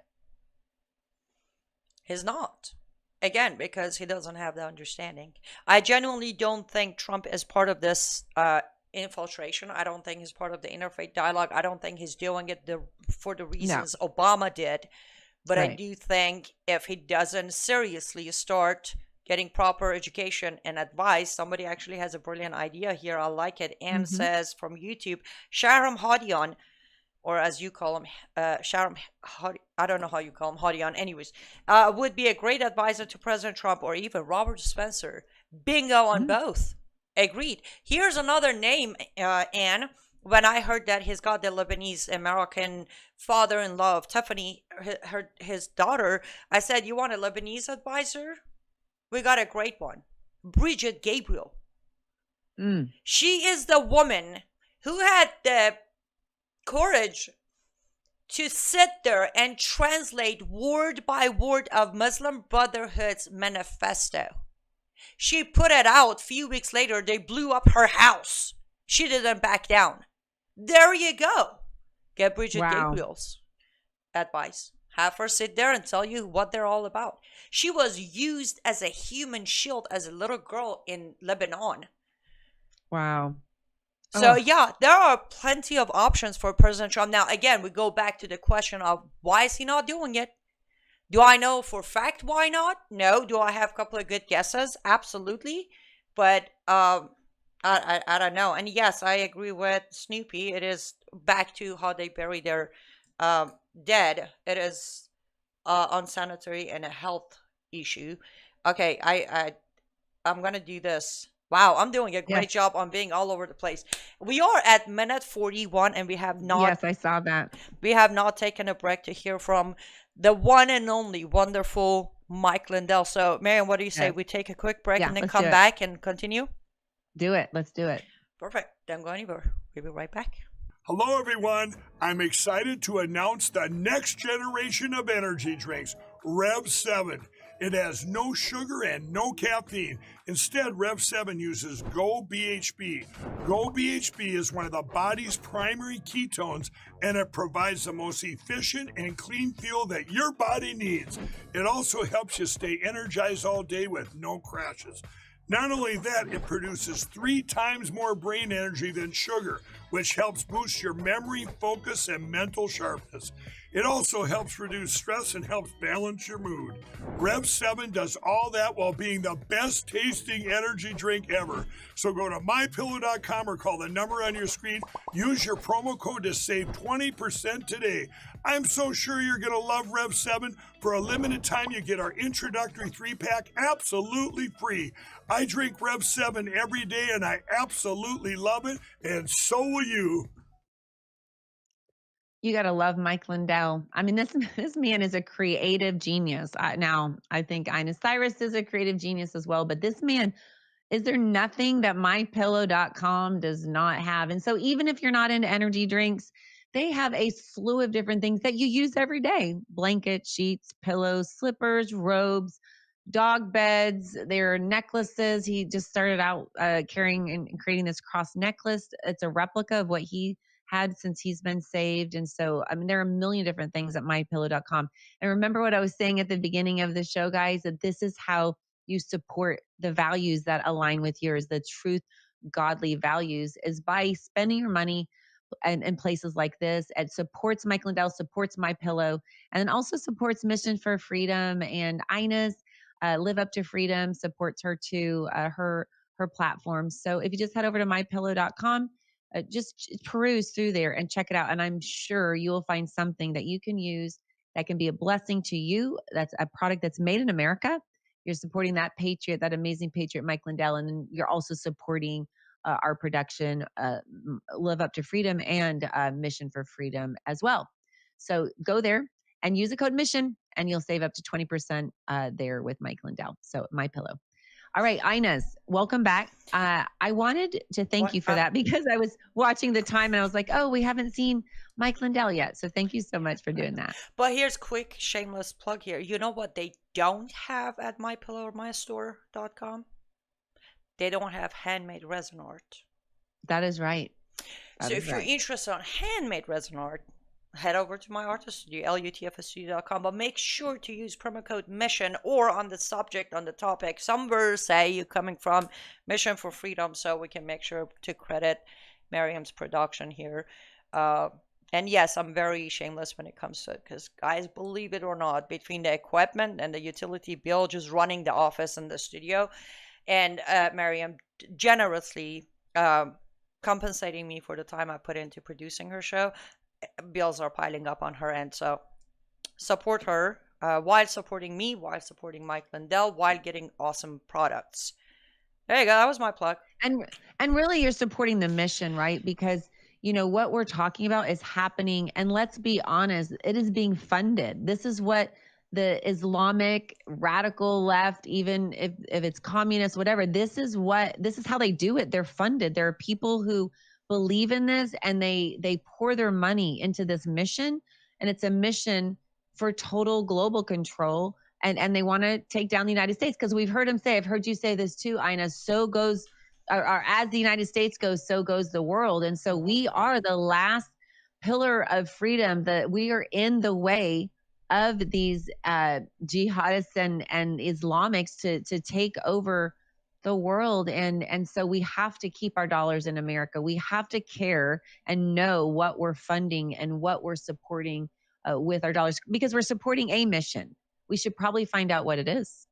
He's not. Again, because he doesn't have the understanding. I genuinely don't think Trump is part of this infiltration. I don't think he's part of the interfaith dialogue. I don't think he's doing it for the reasons Obama did. But I do think if he doesn't seriously start getting proper education and advice, somebody actually has a brilliant idea here. I like it. And says from YouTube, Shahram Hadian, or as you call him, Shahram Hadi, I don't know how you call him, Hadian. Anyways, would be a great advisor to President Trump or even Robert Spencer. Bingo on both. Agreed. Here's another name, Anne. When I heard that he's got the Lebanese American father-in-law of Tiffany, his daughter, I said, you want a Lebanese advisor? We got a great one. Bridget Gabriel. She is the woman who had the courage to sit there and translate word by word of Muslim Brotherhood's manifesto. She put it out. A few weeks later, they blew up her house. She didn't back down. There you go. Get Bridget Gabriel's advice. Have her sit there and tell you what they're all about. She was used as a human shield as a little girl in Lebanon. Wow. So, yeah, there are plenty of options for President Trump. Now, again, we go back to the question of why is he not doing it? Do I know for a fact why not? No. Do I have a couple of good guesses? Absolutely. But I don't know. And yes, I agree with Snoopy. It is back to how they bury their dead. It is unsanitary and a health issue. Okay, I'm gonna do this. Wow, I'm doing a great job on being all over the place. We are at minute 41, and we have not. Yes, I saw that. We have not taken a break to hear from the one and only wonderful Mike Lindell. So, Miriam, what do you say? We take a quick break and then come back and continue? Do it. Let's do it. Perfect. Don't go anywhere. We'll be right back. Hello, everyone. I'm excited to announce the next generation of energy drinks, Rev 7. It has no sugar and no caffeine. Instead, Rev 7 uses Go BHB. Go BHB is one of the body's primary ketones, and it provides the most efficient and clean fuel that your body needs. It also helps you stay energized all day with no crashes. Not only that, it produces 3 times more brain energy than sugar, which helps boost your memory, focus, and mental sharpness. It also helps reduce stress and helps balance your mood. Rev 7 does all that while being the best tasting energy drink ever. So go to mypillow.com or call the number on your screen. Use your promo code to save 20% today. I'm so sure you're going to love Rev 7. For a limited time, you get our introductory 3-pack absolutely free. I drink Rev 7 every day, and I absolutely love it, and so will you. You got to love Mike Lindell. I mean, this man is a creative genius. Now, I think Aynaz Cyrus is a creative genius as well, but this man, is there nothing that mypillow.com does not have? And so even if you're not into energy drinks, they have a slew of different things that you use every day. Blankets, sheets, pillows, slippers, robes, dog beds, their necklaces. He just started out carrying and creating this cross necklace. It's a replica of what he had since he's been saved. And so, I mean, there are a million different things at mypillow.com. And remember what I was saying at the beginning of the show, guys, that this is how you support the values that align with yours, the truth, godly values, is by spending your money in places like this. It supports Mike Lindell, supports MyPillow, and then also supports Mission for Freedom. And Aynaz, Live Up to Freedom, supports her too, her platform. So if you just head over to mypillow.com, just peruse through there and check it out. And I'm sure you will find something that you can use that can be a blessing to you. That's a product that's made in America. You're supporting that patriot, that amazing patriot, Mike Lindell. And then you're also supporting our production, Live Up to Freedom and Mission for Freedom as well. So go there and use the code MISSION and you'll save up to 20% there with Mike Lindell. So MyPillow. All right, Aynaz, welcome back. I wanted to thank you for that because I was watching the time and I was like, oh, we haven't seen Mike Lindell yet. So thank you so much for doing that. But here's quick shameless plug here. You know what they don't have at MyPillow or MyStore.com? They don't have handmade resin art. That is right. So if you're interested in handmade resin art, head over to my artist studio, lutfstudio.com, but make sure to use promo code mission, or on the subject, on the topic, somewhere say you're coming from Mission for Freedom, so we can make sure to credit Miriam's production here. And yes, I'm very shameless when it comes to it, because guys, believe it or not, between the equipment and the utility bill, just running the office and the studio, and Miriam generously compensating me for the time I put into producing her show, bills are piling up on her end. So support her while supporting me, while supporting Mike Lindell, while getting awesome products. There you go. That was my plug. And really, you're supporting the mission, right? Because what we're talking about is happening, and let's be honest, it is being funded. This is what the Islamic radical left, even if it's communist, whatever, this is how they do it. They're funded. There are people who believe in this, and they pour their money into this mission, and it's a mission for total global control. And they want to take down the United States, because we've heard them say, I've heard you say this too, Aynaz, so goes, or as the United States goes, so goes the world. And so we are the last pillar of freedom, that we are in the way of these jihadists and Islamics to take over the world. And so we have to keep our dollars in America. We have to care and know what we're funding and what we're supporting with our dollars, because we're supporting a mission. We should probably find out what it is.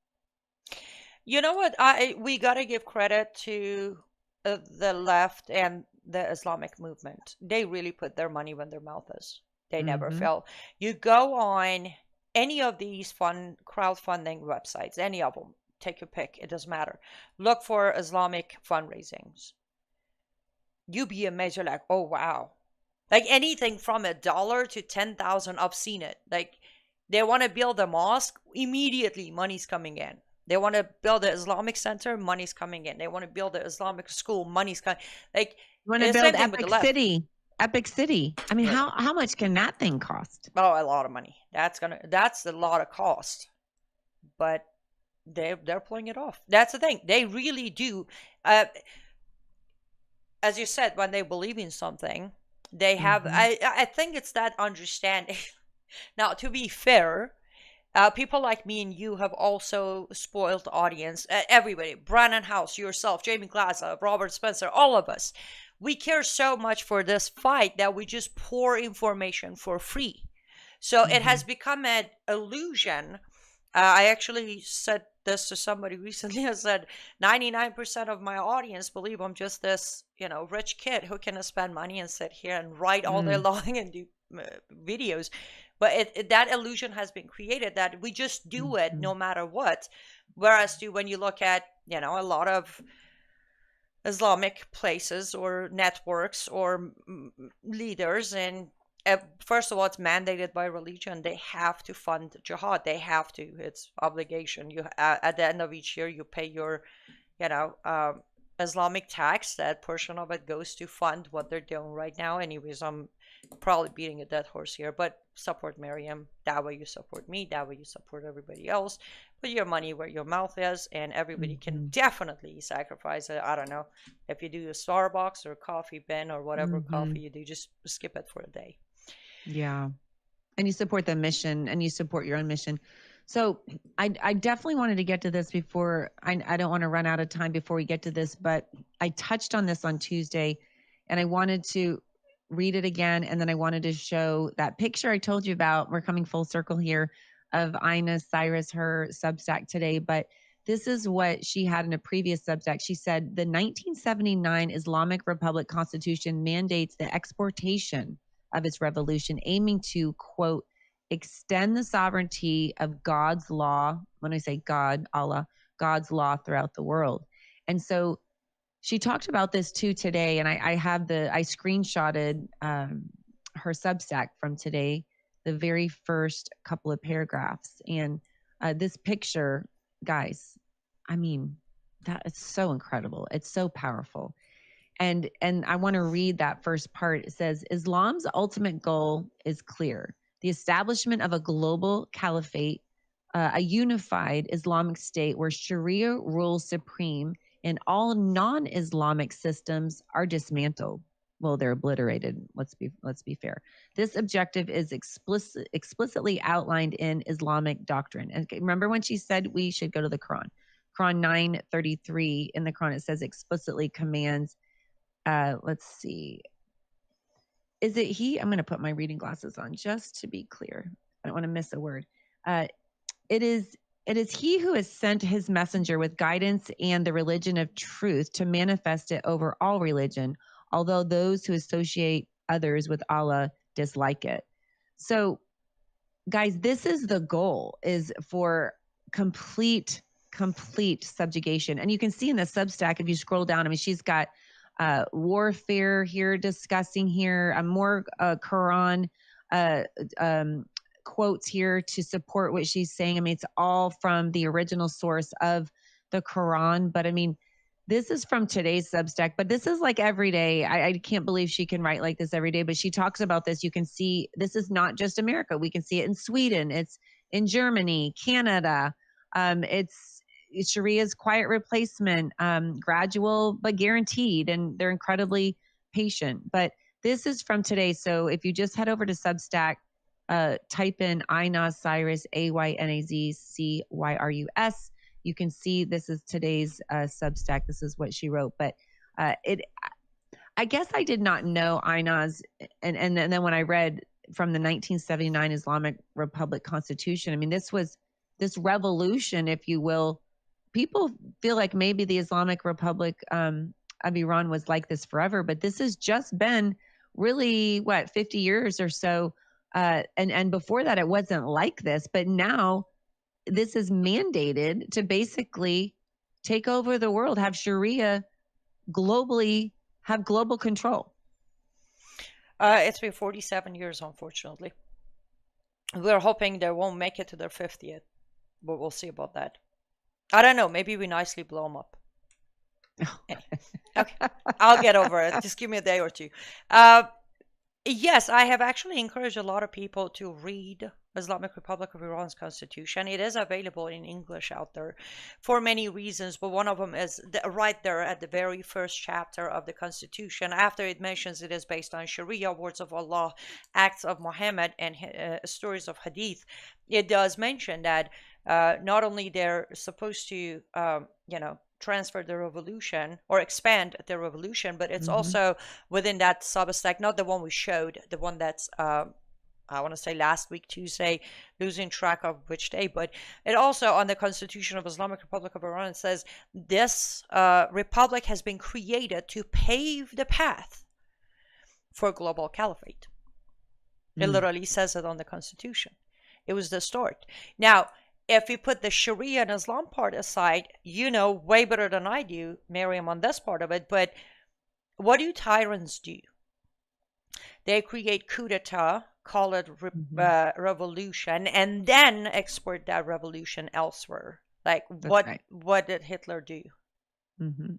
You know what? We got to give credit to the left and the Islamic movement. They really put their money where their mouth is. They never fail. You go on any of these fun crowdfunding websites, any of them, take your pick, it doesn't matter. Look for Islamic fundraisings. You be amazed. You're like, oh, wow. Like anything from $1 to 10,000, I've seen it. Like, they want to build a mosque, immediately money's coming in. They want to build an Islamic center, money's coming in. They want to build an Islamic school, money's coming. Like, you want to build Epic City. Epic City. I mean, how much can that thing cost? Oh, a lot of money. That's a lot of cost. But they're pulling it off. That's the thing. They really do. As you said, when they believe in something, they have. I think it's that understanding. Now, to be fair, people like me and you have also spoiled the audience. Everybody, Brandon House, yourself, Jamie Glaza, Robert Spencer, all of us. We care so much for this fight that we just pour information for free. So it has become an illusion. I actually said this to somebody recently. I said 99% of my audience believe I'm just this, rich kid who can spend money and sit here and write all day long and do videos. But that illusion has been created that we just do it no matter what. Whereas when you look at, a lot of Islamic places or networks or leaders, and first of all, it's mandated by religion. They have to fund jihad. They have to. It's obligation. You at the end of each year, you pay your, Islamic tax. That portion of it goes to fund what they're doing right now. Anyways, I'm probably beating a dead horse here, but support Miriam. That way you support me. That way you support everybody else. Put your money where your mouth is, and everybody can definitely sacrifice it. I don't know if you do a Starbucks or coffee bin or whatever coffee you do, just skip it for a day. Yeah. And you support the mission, and you support your own mission. So I definitely wanted to get to this before, I don't want to run out of time before we get to this, but I touched on this on Tuesday, and I wanted to read it again. And then I wanted to show that picture I told you about. We're coming full circle here, of Aynaz Cyrus, her Substack today. But this is what she had in a previous Substack. She said, the 1979 Islamic Republic Constitution mandates the exportation of its revolution, aiming to, quote, extend the sovereignty of God's law. When I say God, Allah, God's law throughout the world. And so she talked about this too today, and I screenshotted her Substack from today, the very first couple of paragraphs. And this picture, guys, I mean, that is so incredible. It's so powerful. And I want to read that first part. It says, Islam's ultimate goal is clear: the establishment of a global caliphate, a unified Islamic state where Sharia rules supreme and all non-Islamic systems are dismantled. well, they're obliterated. Let's be fair. This objective is explicitly outlined in Islamic doctrine. And remember when she said we should go to the Quran? Quran 9:33 in the Quran, it says explicitly commands. Let's see. Is it he? I'm going to put my reading glasses on just to be clear. I don't want to miss a word. It is he who has sent his messenger with guidance and the religion of truth to manifest it over all religion, although those who associate others with Allah dislike it. So, guys, this is the goal, is for complete subjugation. And you can see in the Substack, if you scroll down, I mean, she's got warfare here, discussing here, more Quran quotes here to support what she's saying. I mean, it's all from the original source of the Quran. But I mean, this is from today's Substack, but this is like every day. I can't believe she can write like this every day, but she talks about this. You can see this is not just America. We can see it in Sweden. It's in Germany, Canada. It's Sharia's quiet replacement, gradual but guaranteed, and they're incredibly patient. But this is from today. So if you just head over to Substack, type in Aynaz Cyrus, Aynaz Cyrus. You can see this is today's Substack. This is what she wrote. But I guess I did not know Aynaz. And then when I read from the 1979 Islamic Republic Constitution, I mean, this revolution, if you will. People feel like maybe the Islamic Republic of Iran was like this forever, but this has just been really, 50 years or so. And before that, it wasn't like this. But now this is mandated to basically take over the world, have Sharia globally, have global control. It's been 47 years, unfortunately. We're hoping they won't make it to their 50th, but we'll see about that. I don't know. Maybe we nicely blow them up. Okay, I'll get over it. Just give me a day or two. Yes, I have actually encouraged a lot of people to read Islamic Republic of Iran's constitution. It is available in English out there for many reasons, but one of them is right there at the very first chapter of the constitution. After it mentions it is based on Sharia, words of Allah, acts of Muhammad, and stories of Hadith, it does mention that not only they're supposed to, transfer the revolution or expand the revolution, but it's also within that Substack, not the one we showed, the one that's I want to say last week Tuesday, losing track of which day, but it also on the Constitution of Islamic Republic of Iran, it says this republic has been created to pave the path for global caliphate. It literally says it on the Constitution. It was the start. Now, if we put the Sharia and Islam part aside, you know way better than I do, Miriam, on this part of it, but what do tyrants do? They create coup d'etat, call it revolution, and then export that revolution elsewhere. Like, what did Hitler do?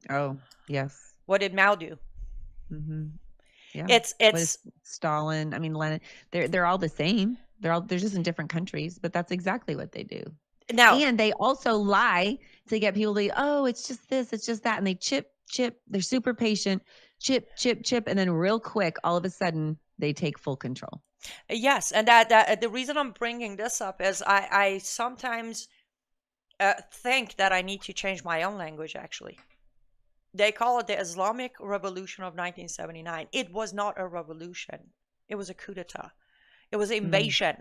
Oh, yes. What did Mao do? Yeah. It's Stalin. I mean, Lenin. They're all the same. They're just in different countries, but that's exactly what they do. Now, and they also lie to get people to, oh, it's just this, it's just that, and they chip. They're super patient, chip, and then real quick, all of a sudden, they take full control. Yes, and that the reason I'm bringing this up is I sometimes think that I need to change my own language. Actually, they call it the Islamic Revolution of 1979. It was not a revolution; it was a coup d'état. It was an invasion.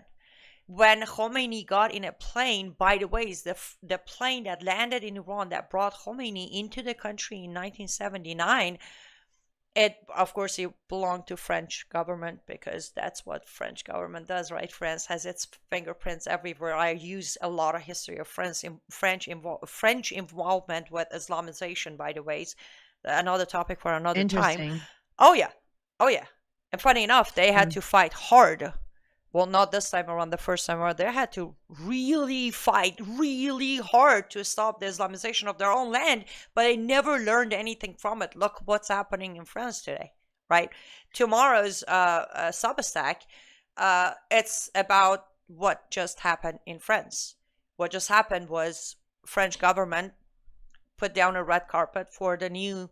When Khomeini got in a plane, by the way, is the plane that landed in Iran that brought Khomeini into the country in 1979. It, of course, it belonged to French government because that's what French government does, right? France has its fingerprints everywhere. I use a lot of history of French involvement with Islamization, by the way. Another topic for another time. Oh yeah. And funny enough, they had to fight hard. Well, not this time around, the first time around. They had to really fight really hard to stop the Islamization of their own land, but they never learned anything from it. Look what's happening in France today, right? Tomorrow's Substack, it's about what just happened in France. What just happened was French government put down a red carpet for the new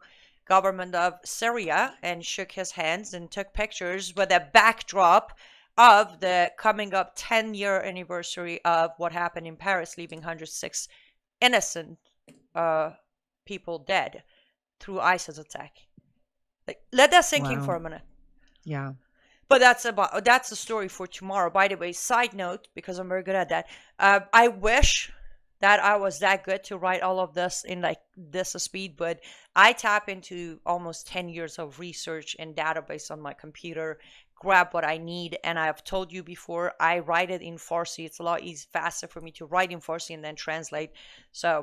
government of Syria and shook his hands and took pictures with a backdrop of the coming up 10-year anniversary of what happened in Paris, leaving 106 innocent people dead through ISIS attack. Like, let that sink in for a minute. Yeah. But that's the story for tomorrow. By the way, side note, because I'm very good at that, I wish that I was that good to write all of this in like this speed, but I tap into almost 10 years of research and database on my computer, grab what I need, and I've told you before, I write it in Farsi. It's a lot faster for me to write in Farsi and then translate. So,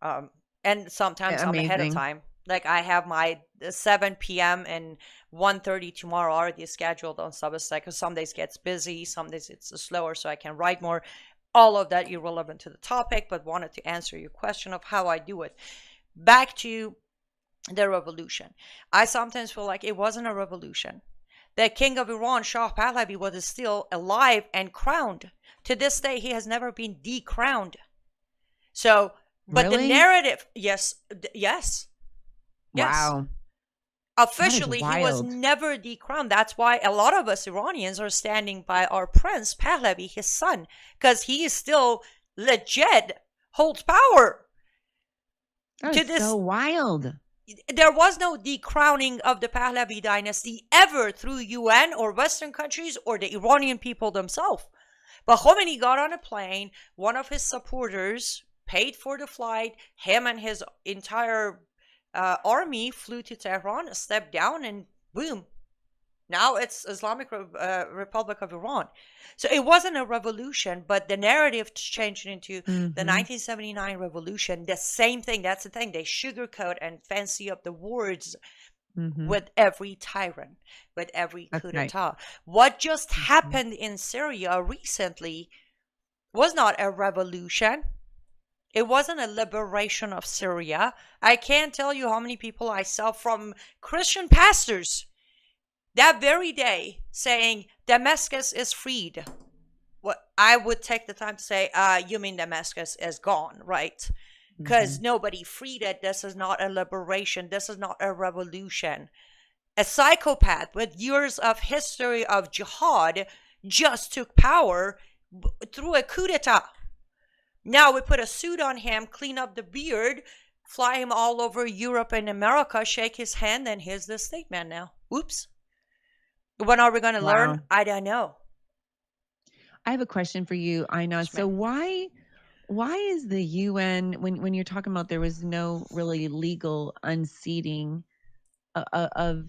and sometimes I'm ahead of time. Like I have my 7 p.m. and 1:30 tomorrow already scheduled on Substack, because some days gets busy, some days it's slower, so I can write more. All of that irrelevant to the topic, but wanted to answer your question of how I do it. Back to the revolution. I sometimes feel like it wasn't a revolution. The king of Iran, Shah Pahlavi, was still alive and crowned. To this day, he has never been decrowned. So, but the narrative, yes. Wow. Officially, he was never decrowned. That's why a lot of us Iranians are standing by our prince, Pahlavi, his son, because he is still legit, holds power. That's so wild. There was no decrowning of the Pahlavi dynasty ever through UN or Western countries or the Iranian people themselves. But Khomeini got on a plane, one of his supporters paid for the flight, him and his entire army flew to Tehran, stepped down, and boom. Now it's Islamic Republic of Iran. So it wasn't a revolution, but the narrative changed into the 1979 revolution. The same thing. That's the thing. They sugarcoat and fancy up the words with every tyrant, with every coup d'etat. What just happened in Syria recently was not a revolution. It wasn't a liberation of Syria. I can't tell you how many people I saw from Christian pastors that very day saying Damascus is freed. What I would take the time to say, you mean Damascus is gone, right? Because nobody freed it. This is not a liberation. This is not a revolution. A psychopath with years of history of jihad just took power through a coup d'etat. Now we put a suit on him, clean up the beard, fly him all over Europe and America, shake his hand, and here's the statement now. Oops. When are we going to learn? I don't know. I have a question for you, Aynaz. So why is the UN, when you're talking about there was no really legal unseating of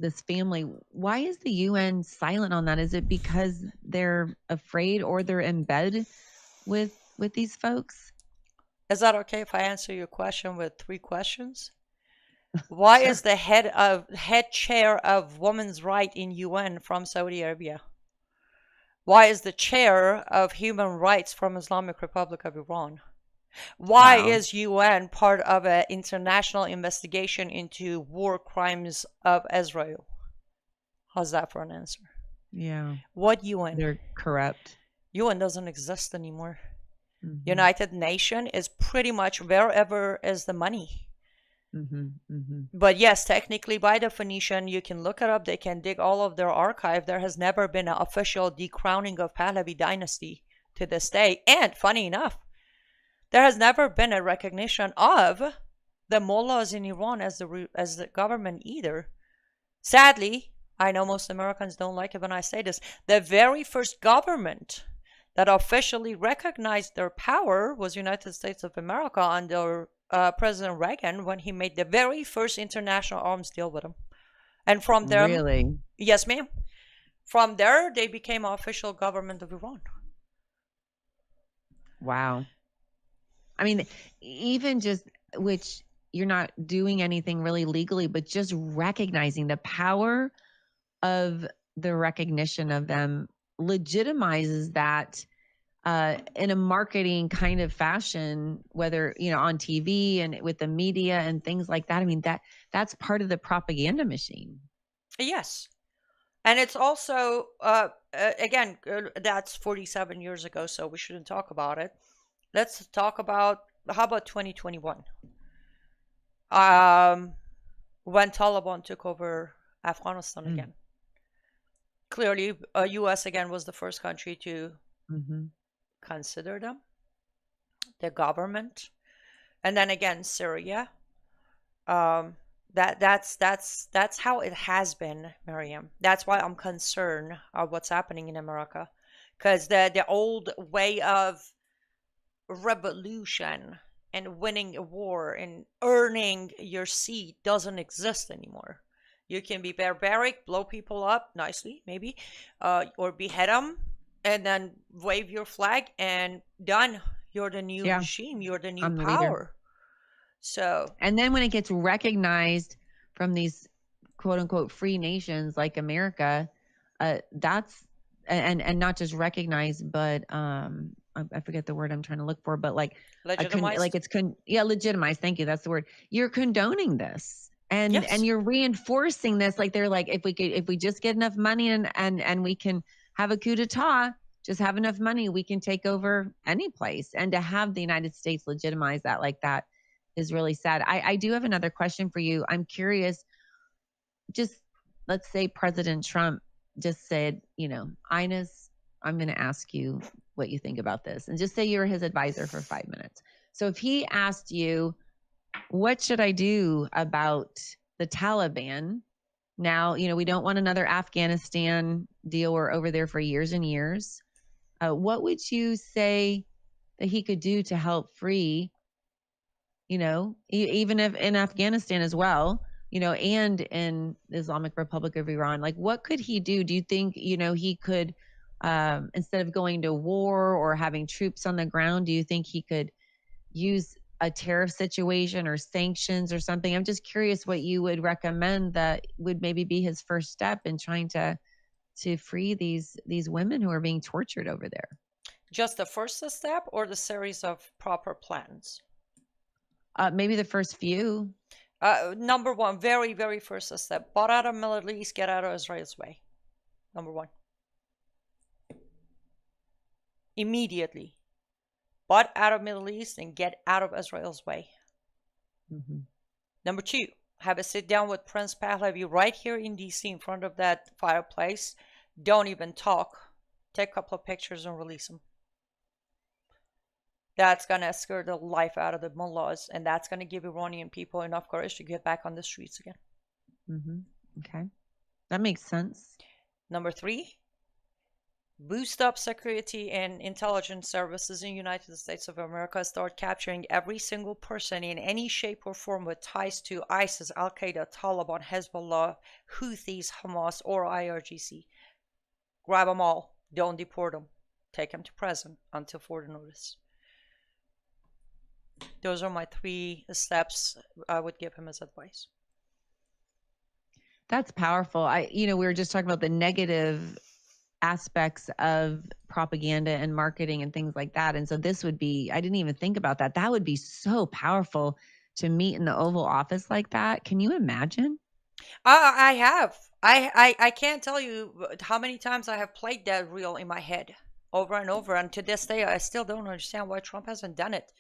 this family, why is the UN silent on that? Is it because they're afraid or they're in bed with these folks? Is that okay if I answer your question with 3 questions? Why is the head chair of women's right in UN from Saudi Arabia? Why is the chair of human rights from Islamic Republic of Iran? Why is UN part of an international investigation into war crimes of Israel? How's that for an answer? Yeah. What UN? They're corrupt. UN doesn't exist anymore. United Nations is pretty much wherever is the money. But yes, technically, by definition, you can look it up. They can dig all of their archive. There has never been an official decrowning of Pahlavi dynasty to this day. And funny enough, there has never been a recognition of the mullahs in Iran as the government either. Sadly, I know most Americans don't like it when I say this. The very first government that officially recognized their power was United States of America under President Reagan, when he made the very first international arms deal with them. And from there, really? Yes, ma'am. From there, they became official government of Iran. Wow. I mean, even just, which you're not doing anything really legally, but just recognizing the power of the recognition of them legitimizes that in a marketing kind of fashion, whether, on TV and with the media and things like that. I mean, that's part of the propaganda machine. Yes. And it's also, again, that's 47 years ago, so we shouldn't talk about it. Let's talk about, how about 2021? when Taliban took over Afghanistan again. Clearly, U.S. again was the first country to consider them, the government, and then again Syria. That's how it has been, Miriam. That's why I'm concerned of what's happening in America, because the old way of revolution and winning a war and earning your seat doesn't exist anymore. You can be barbaric, blow people up nicely, maybe, or behead them, and then wave your flag, and done. You're the new regime. You're the new power. So, and then when it gets recognized from these quote unquote free nations like America, that's and not just recognized, but I forget the word I'm trying to look for, but like legitimized. Legitimized. Thank you. That's the word. You're condoning this, and you're reinforcing this. Like they're like, if we just get enough money and we can have a coup d'etat, just have enough money, we can take over any place. And to have the United States legitimize that like that is really sad. I do have another question for you. I'm curious. Just let's say President Trump just said, Aynaz, I'm going to ask you what you think about this. And just say you're his advisor for 5 minutes. So if he asked you, what should I do about the Taliban? Now, we don't want another Afghanistan deal. We're over there for years and years. What would you say that he could do to help free, even if in Afghanistan as well, and in the Islamic Republic of Iran? Like, what could he do? Do you think, he could, instead of going to war or having troops on the ground, do you think he could use a tariff situation or sanctions or something? I'm just curious what you would recommend that would maybe be his first step in trying to free these women who are being tortured over there. Just the first step or the series of proper plans? Maybe the first few. Number one, very, very first step. Butt out of Middle East, get out of Israel's way. Number one. Immediately. Butt out of Middle East and get out of Israel's way. Number two, have a sit down with Prince Pahlavi right here in DC in front of that fireplace. Don't even talk. Take a couple of pictures and release them. That's going to scare the life out of the mullahs, and that's going to give Iranian people enough courage to get back on the streets again. Okay. That makes sense. Number three, boost up security and intelligence services in the United States of America. Start capturing every single person in any shape or form with ties to ISIS, Al-Qaeda, Taliban, Hezbollah, Houthis, Hamas, or IRGC. Grab them all. Don't deport them. Take them to prison until further notice. Those are my 3 steps I would give him as advice. That's powerful. We were just talking about the negative aspects of propaganda and marketing and things like that. And so this would be, I didn't even think about that. That would be so powerful to meet in the Oval Office like that. Can you imagine? I have. I can't tell you how many times I have played that reel in my head over and over. And to this day, I still don't understand why Trump hasn't done it.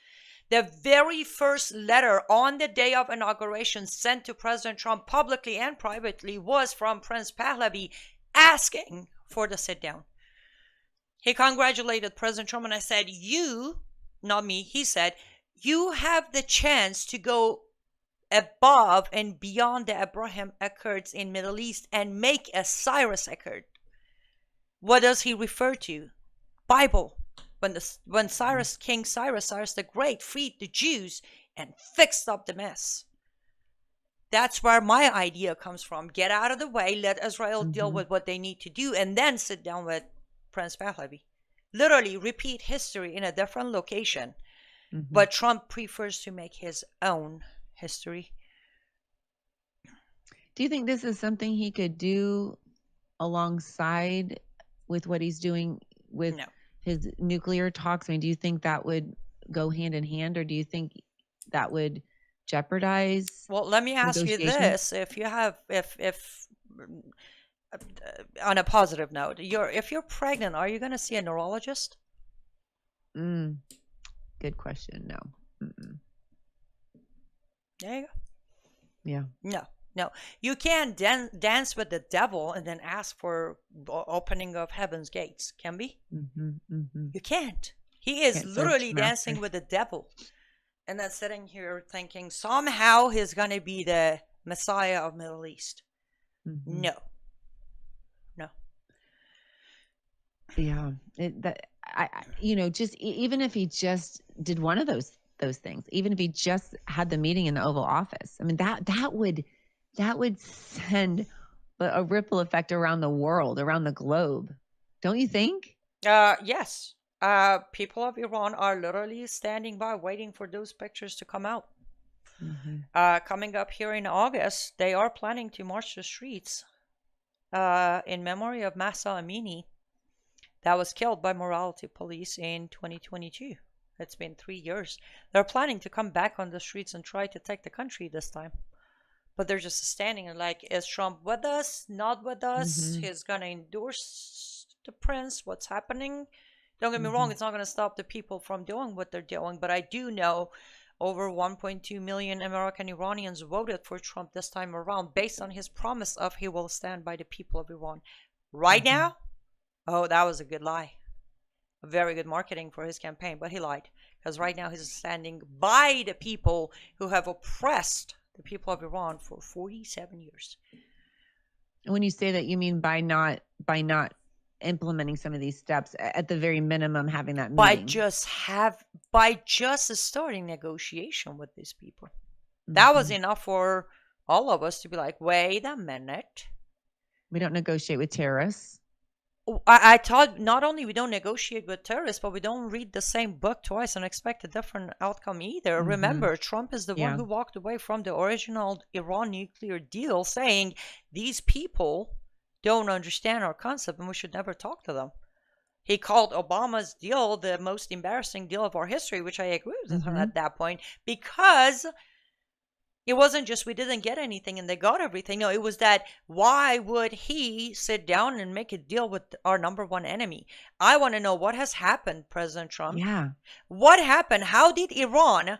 The very first letter on the day of inauguration sent to President Trump publicly and privately was from Prince Pahlavi asking for the sit down. He congratulated President Trump, and I said, you, not me, he said, you have the chance to go above and beyond the Abraham Accords in Middle East and make a Cyrus Accord. What does he refer to? Bible. When King Cyrus the Great freed the Jews and fixed up the mess. That's where my idea comes from. Get out of the way, let Israel deal with what they need to do, and then sit down with Prince Pahlavi. Literally repeat history in a different location. But Trump prefers to make his own history. Do you think this is something he could do alongside with what he's doing with his nuclear talks? I mean, do you think that would go hand in hand, or do you think that would jeopardize? Well, let me ask you this: if you have, if on a positive note, if you're pregnant, are you going to see a neurologist? Good question. No. There you go. Yeah. No, you can't dance with the devil and then ask for opening of heaven's gates. Can be? You can't. He is literally dancing with the devil. And then sitting here thinking somehow he's going to be the Messiah of Middle East. No. Yeah. Just even if he just did one of those things, even if he just had the meeting in the Oval Office, I mean, that would send a ripple effect around the world, around the globe. Don't you think? Yes. People of Iran are literally standing by waiting for those pictures to come out. Coming up here in August, they are planning to march the streets in memory of Mahsa Amini that was killed by morality police in 2022. It's been 3 years. They're planning to come back on the streets and try to take the country this time. But they're just standing and like, is Trump with us? Not with us? He's going to endorse the prince? What's happening? Don't get me wrong, it's not going to stop the people from doing what they're doing. But I do know over 1.2 million American Iranians voted for Trump this time around based on his promise of he will stand by the people of Iran. Right now, that was a good lie. Very good marketing for his campaign, but he lied. Because right now he's standing by the people who have oppressed the people of Iran for 47 years. When you say that, you mean by not implementing some of these steps, at the very minimum having that meeting. By just starting negotiation with these people. That was enough for all of us to be like, wait a minute. We don't negotiate with terrorists. I thought not only we don't negotiate with terrorists, but we don't read the same book twice and expect a different outcome either. Remember, Trump is the one who walked away from the original Iran nuclear deal saying these people don't understand our concept and we should never talk to them. He called Obama's deal the most embarrassing deal of our history, which I agree with him at that point, because it wasn't just we didn't get anything and they got everything. No, it was that why would he sit down and make a deal with our number one enemy? I want to know what has happened, President Trump. Yeah. What happened? How did Iran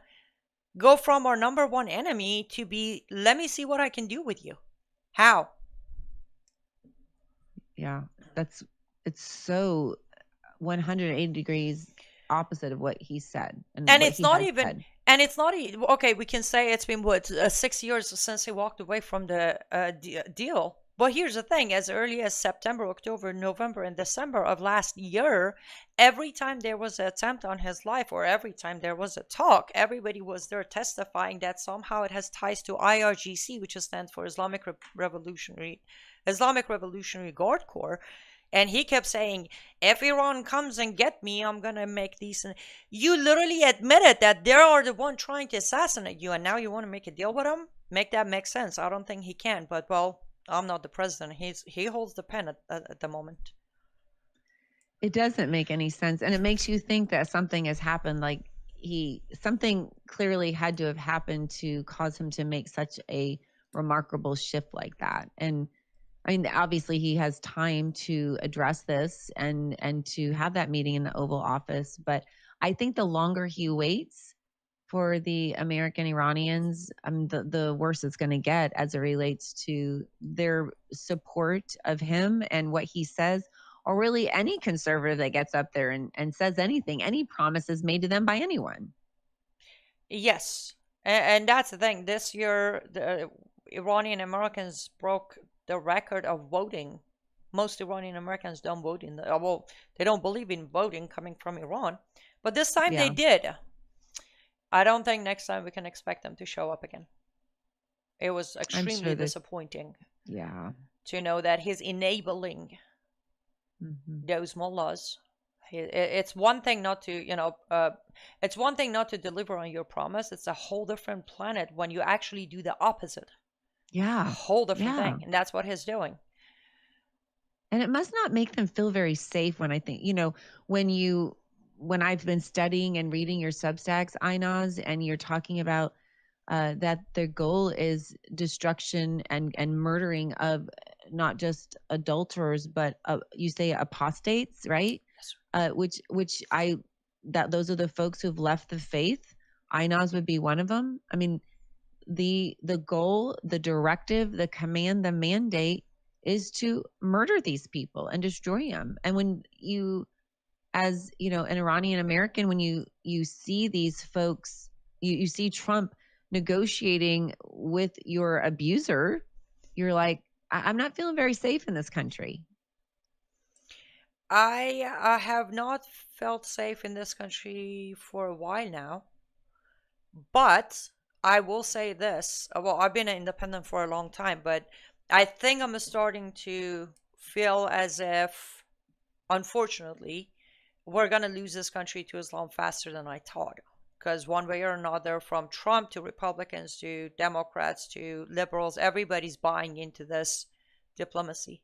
go from our number one enemy to be, let me see what I can do with you? How? Yeah, it's so 180 degrees opposite of what he said. And it's not even, okay, we can say it's been, 6 years since he walked away from the deal. But here's the thing, as early as September, October, November, and December of last year, every time there was an attempt on his life or every time there was a talk, everybody was there testifying that somehow it has ties to IRGC, which stands for Islamic Revolutionary Guard Corps. And he kept saying, if Iran comes and get me, I'm going to make these. And you literally admitted that they are the one trying to assassinate you. And now you want to make a deal with him? Make that make sense. I don't think he can. But, well, I'm not the president. He holds the pen at the moment. It doesn't make any sense. And it makes you think that something has happened. Like something clearly had to have happened to cause him to make such a remarkable shift like that. And I mean, obviously he has time to address this and to have that meeting in the Oval Office. But I think the longer he waits for the American Iranians, the worse it's going to get as it relates to their support of him and what he says, or really any conservative that gets up there and says anything, any promises made to them by anyone. Yes. And that's the thing. This year, the Iranian Americans broke the record of voting. Most Iranian Americans don't vote they don't believe in voting coming from Iran. But this time they did. I don't think next time we can expect them to show up again. It was extremely disappointing. Yeah. To know that he's enabling those mullahs. It's one thing not to, it's one thing not to deliver on your promise. It's a whole different planet when you actually do the opposite. Yeah. A whole different thing. And that's what he's doing. And it must not make them feel very safe when I think, when I've been studying and reading your Substacks, Aynaz, and you're talking about that their goal is destruction and murdering of not just adulterers, but you say apostates, right? Yes. Those are the folks who've left the faith. Aynaz would be one of them. I mean, the goal, the directive, the command, the mandate is to murder these people and destroy them. And when you, as you know, an Iranian American, when you see these folks, you see Trump negotiating with your abuser, you're like, I'm not feeling very safe in this country. I have not felt safe in this country for a while now, but I will say this. Well, I've been an independent for a long time, but I think I'm starting to feel as if, unfortunately, we're going to lose this country to Islam faster than I thought. Because one way or another, from Trump to Republicans to Democrats to liberals, everybody's buying into this diplomacy.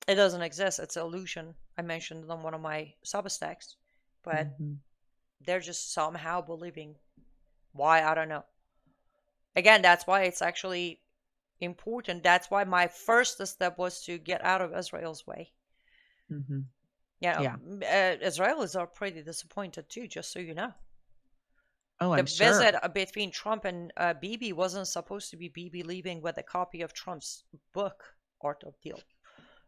It doesn't exist. It's an illusion. I mentioned it on one of my Substacks, but they're just somehow believing. Why? I don't know. Again, that's why it's actually important. That's why my first step was to get out of Israel's way. Israelis are pretty disappointed too, just so you know. Oh, I'm sure. The visit between Trump and Bibi wasn't supposed to be Bibi leaving with a copy of Trump's book, Art of Deal.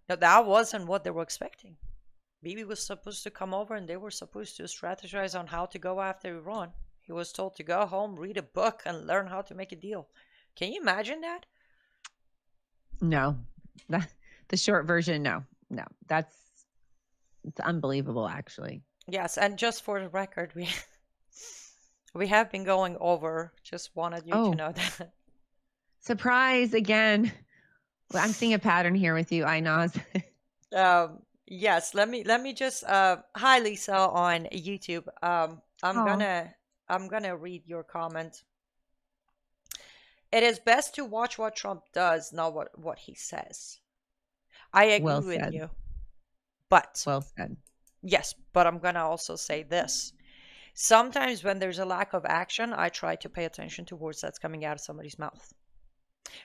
Now, that wasn't what they were expecting. Bibi was supposed to come over and they were supposed to strategize on how to go after Iran. He was told to go home, read a book, and learn how to make a deal. Can you imagine that? No. The short version, no. It's unbelievable, actually. Yes, and just for the record, we have been going over. Just wanted you to know that. Surprise again. Well, I'm seeing a pattern here with you, Aynaz. Yes, let me just hi Lisa on YouTube. I'm gonna read your comment. It is best to watch what Trump does, not what he says. I agree with you. But well said. Yes, but I'm gonna also say this. Sometimes when there's a lack of action, I try to pay attention to words that's coming out of somebody's mouth.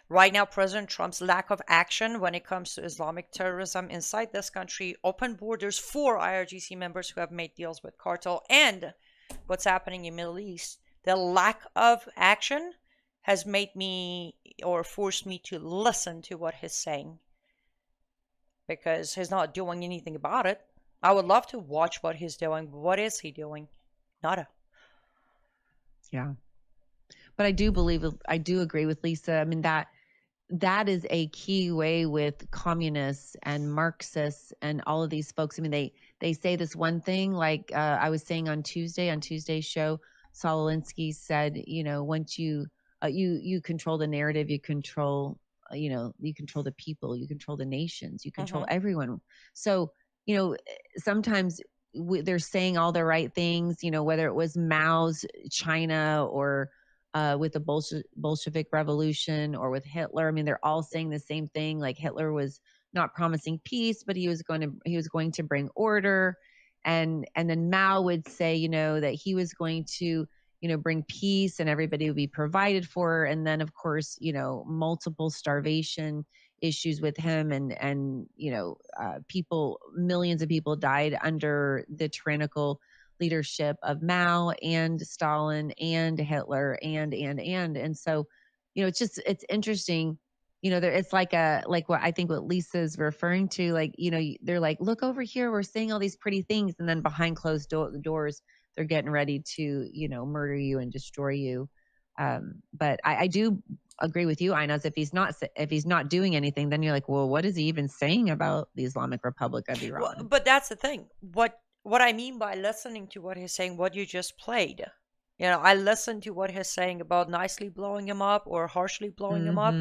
Right now, President Trump's lack of action when it comes to Islamic terrorism inside this country, open borders for IRGC members who have made deals with cartel, and what's happening in the Middle East, the lack of action has made me or forced me to listen to what he's saying because he's not doing anything about it. I would love to watch what he's doing. But what is he doing? Nada. Yeah. But I do agree with Lisa. I mean, that is a key way with communists and Marxists and all of these folks. I mean, they say this one thing, like I was saying on Tuesday's show, Saul Alinsky said, once you control the narrative, you control, you control the people, you control the nations, you control everyone. So, sometimes they're saying all the right things, whether it was Mao's China or with the Bolshevik Revolution or with Hitler. I mean, they're all saying the same thing. Like Hitler was not promising peace, but he was going to bring order. And then Mao would say, that he was going to, bring peace and everybody would be provided for. And then, of course, multiple starvation issues with him and millions of people died under the tyrannical leadership of Mao and Stalin and Hitler and so it's interesting, it's like what I think what Lisa's referring to, like they're like, look over here, we're saying all these pretty things, and then behind closed doors they're getting ready to murder you and destroy you. But I do agree with you, Aynaz. If he's not doing anything, then you're like, well, what is he even saying about the Islamic Republic of Iran? Well, but that's the thing. What I mean by listening to what he's saying, what you just played, I listened to what he's saying about nicely blowing him up or harshly blowing him up.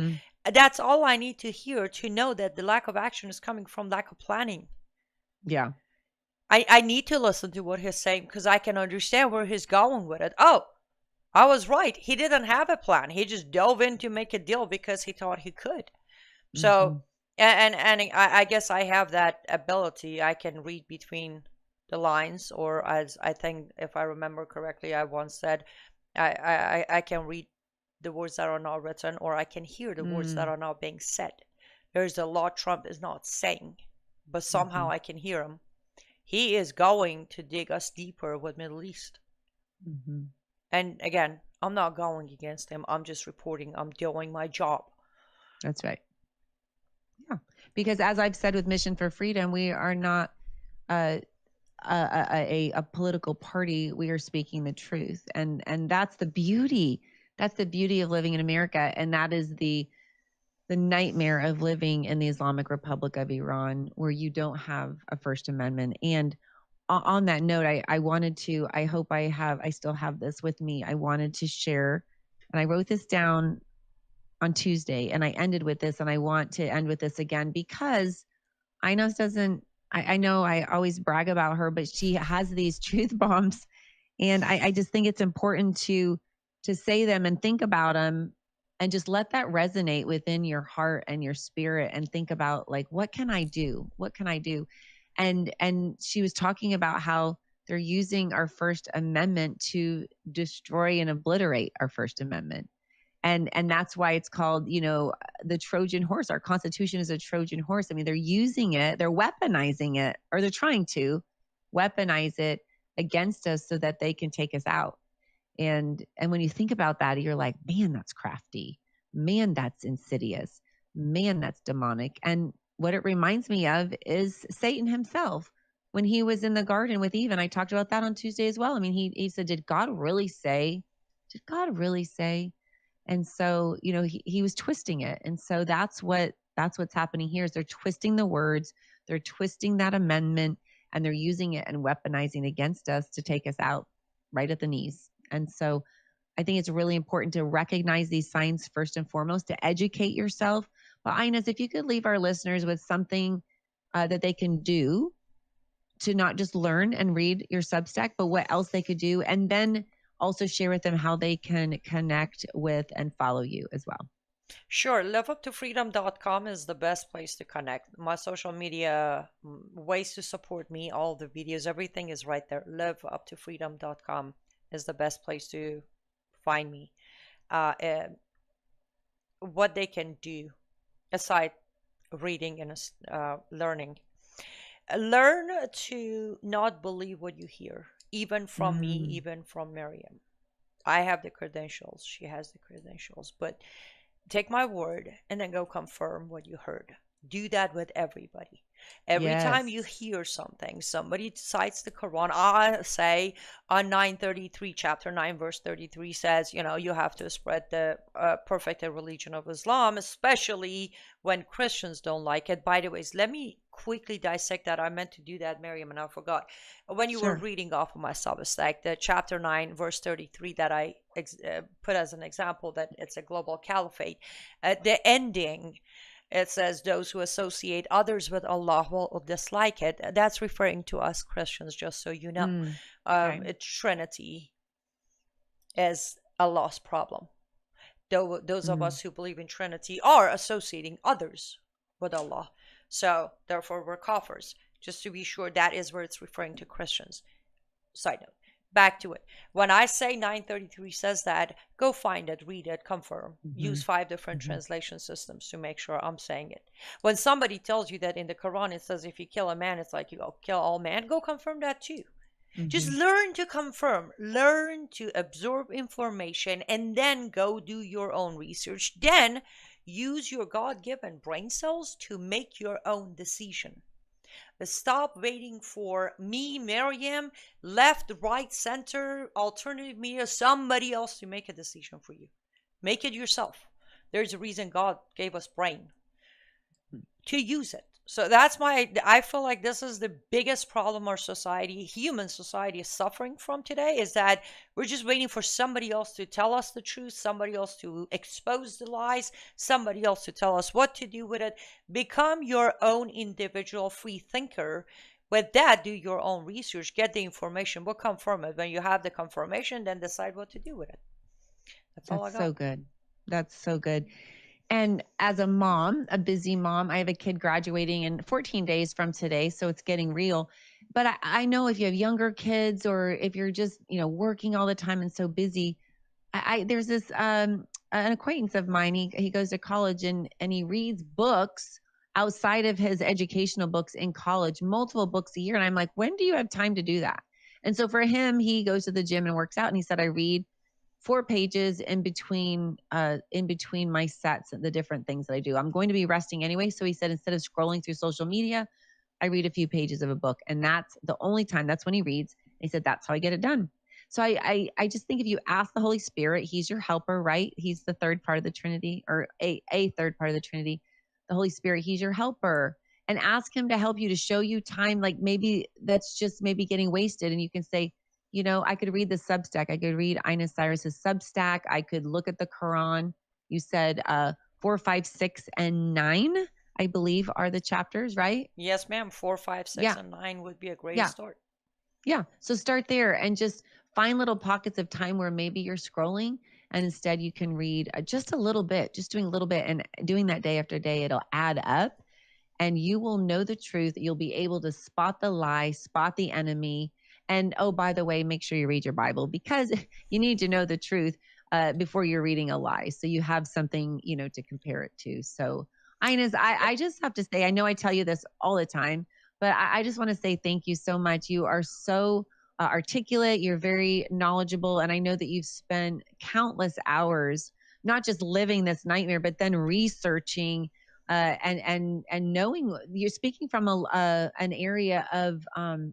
That's all I need to hear to know that the lack of action is coming from lack of planning. Yeah. I need to listen to what he's saying because I can understand where he's going with it. Oh, I was right. He didn't have a plan. He just dove in to make a deal because he thought he could. So, and I guess I have that ability. I can read between the lines, or as I think, if I remember correctly, I once said, I can read the words that are not written, or I can hear the words that are not being said. There's a lot Trump is not saying, but somehow I can hear him. He is going to dig us deeper with Middle East. And again, I'm not going against him. I'm just reporting. I'm doing my job. That's right. Yeah. Because as I've said with Mission for Freedom, we are not a political party. We are speaking the truth. And that's the beauty. That's the beauty of living in America. And that is the nightmare of living in the Islamic Republic of Iran, where you don't have a First Amendment. And on that note, I wanted to, I hope I still have this with me. I wanted to share, and I wrote this down on Tuesday, and I ended with this, and I want to end with this again, because Aynaz doesn't, I know I always brag about her, but she has these truth bombs. And I just think it's important to say them and think about them, and just let that resonate within your heart and your spirit, and think about, like, what can I do? What can I do? And she was talking about how they're using our First Amendment to destroy and obliterate our First Amendment. And that's why it's called, the Trojan horse. Our Constitution is a Trojan horse. I mean, they're using it, they're weaponizing it, or they're trying to weaponize it against us so that they can take us out. And when you think about that, you're like, man, that's crafty. Man, that's insidious. Man, that's demonic. And what it reminds me of is Satan himself when he was in the garden with Eve. And I talked about that on Tuesday as well. I mean, he said, did God really say? Did God really say? And so, he was twisting it. And so that's what's happening here, is they're twisting the words, they're twisting that amendment, and they're using it and weaponizing against us to take us out right at the knees. And so I think it's really important to recognize these signs first and foremost, to educate yourself. But Aynaz, if you could leave our listeners with something that they can do to not just learn and read your Substack, but what else they could do, and then also share with them how they can connect with and follow you as well. Sure. liveuptofreedom.com is the best place to connect. My social media ways to support me, all the videos, everything is right there. liveuptofreedom.com is the best place to find me. What they can do aside reading and learning. Learn to not believe what you hear, even from me, even from Miriam. I have the credentials. She has the credentials. But take my word and then go confirm what you heard. Do that with everybody. Every time you hear something, somebody cites the Quran. I say on 933, chapter 9, verse 33 says, you have to spread the perfected religion of Islam, especially when Christians don't like it. By the way, let me quickly dissect that. I meant to do that, Miriam, and I forgot. When you were reading off of my Substack, the chapter 9, verse 33 that I put as an example, that it's a global caliphate, the ending, it says those who associate others with Allah will dislike it. That's referring to us Christians, just so you know. Trinity is a lost problem. Those of us who believe in Trinity are associating others with Allah. So therefore we're kafirs. Just to be sure, that is where it's referring to Christians. Side note. Back to it. When I say 933 says that, go find it, read it, confirm. Use 5 different translation systems to make sure I'm saying it. When somebody tells you that in the Quran it says if you kill a man, it's like you go kill all men, go confirm that too. Just learn to confirm, learn to absorb information, and then go do your own research. Then use your God-given brain cells to make your own decision. Stop waiting for me, Miriam, left, right, center, alternative media, somebody else to make a decision for you. Make it yourself. There's a reason God gave us brain to use it. So that's I feel like this is the biggest problem our society, human society, is suffering from today, is that we're just waiting for somebody else to tell us the truth, somebody else to expose the lies, somebody else to tell us what to do with it. Become your own individual free thinker. With that, do your own research, get the information, but confirm it. When you have the confirmation, then decide what to do with it. That's all I got. That's so good. That's so good. And as a mom, a busy mom, I have a kid graduating in 14 days from today, so it's getting real. But I know if you have younger kids, or if you're just, working all the time and so busy, there's this an acquaintance of mine. He goes to college and he reads books outside of his educational books in college, multiple books a year. And I'm like, when do you have time to do that? And so for him, he goes to the gym and works out. And he said, I read 4 pages in between my sets, the different things that I do. I'm going to be resting anyway. So he said, instead of scrolling through social media, I read a few pages of a book, and that's the only time. That's when he reads. He said, that's how I get it done. So I just think if you ask the Holy Spirit, he's your helper, right? He's the third part of the Trinity, or a third part of the Trinity. The Holy Spirit, he's your helper, and ask him to help you, to show you time. Like maybe that's just maybe getting wasted. And you can say, you know, I could read the Substack. I could read Aynaz Cyrus's Substack. I could look at the Quran. You said 4, 5, 6, and 9, I believe, are the chapters, right? Yes, ma'am. 4, 5, 6, and 9 would be a great start. Yeah. So start there and just find little pockets of time where maybe you're scrolling, and instead you can read just a little bit, just doing a little bit, and doing that day after day. It'll add up, and you will know the truth. You'll be able to spot the lie, spot the enemy. And oh, by the way, make sure you read your Bible, because you need to know the truth before you're reading a lie. So you have something, you know, to compare it to. So Aynaz, I just have to say, I know I tell you this all the time, but I just want to say thank you so much. You are so articulate. You're very knowledgeable. And I know that you've spent countless hours, not just living this nightmare, but then researching and knowing. You're speaking from an area of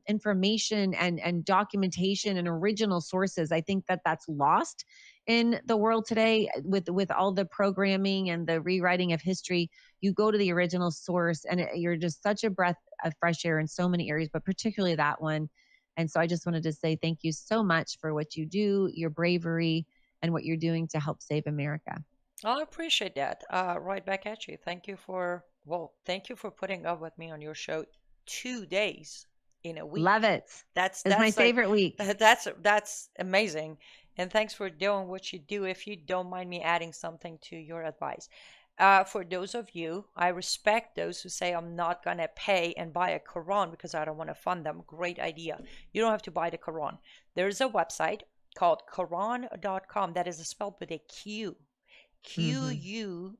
information and documentation and original sources. I think that that's lost in the world today with all the programming and the rewriting of history. You go to the original source, and you're just such a breath of fresh air in so many areas, but particularly that one. And so I just wanted to say thank you so much for what you do, your bravery, and what you're doing to help save America. I appreciate that. Right back at you. Thank you for putting up with me on your show 2 days in a week. Love it. That's my favorite week. That's amazing. And thanks for doing what you do. If you don't mind me adding something to your advice. For those of you, I respect those who say, I'm not going to pay and buy a Quran because I don't want to fund them. Great idea. You don't have to buy the Quran. There's a website called Quran.com that is spelled with a Q. Quran.com.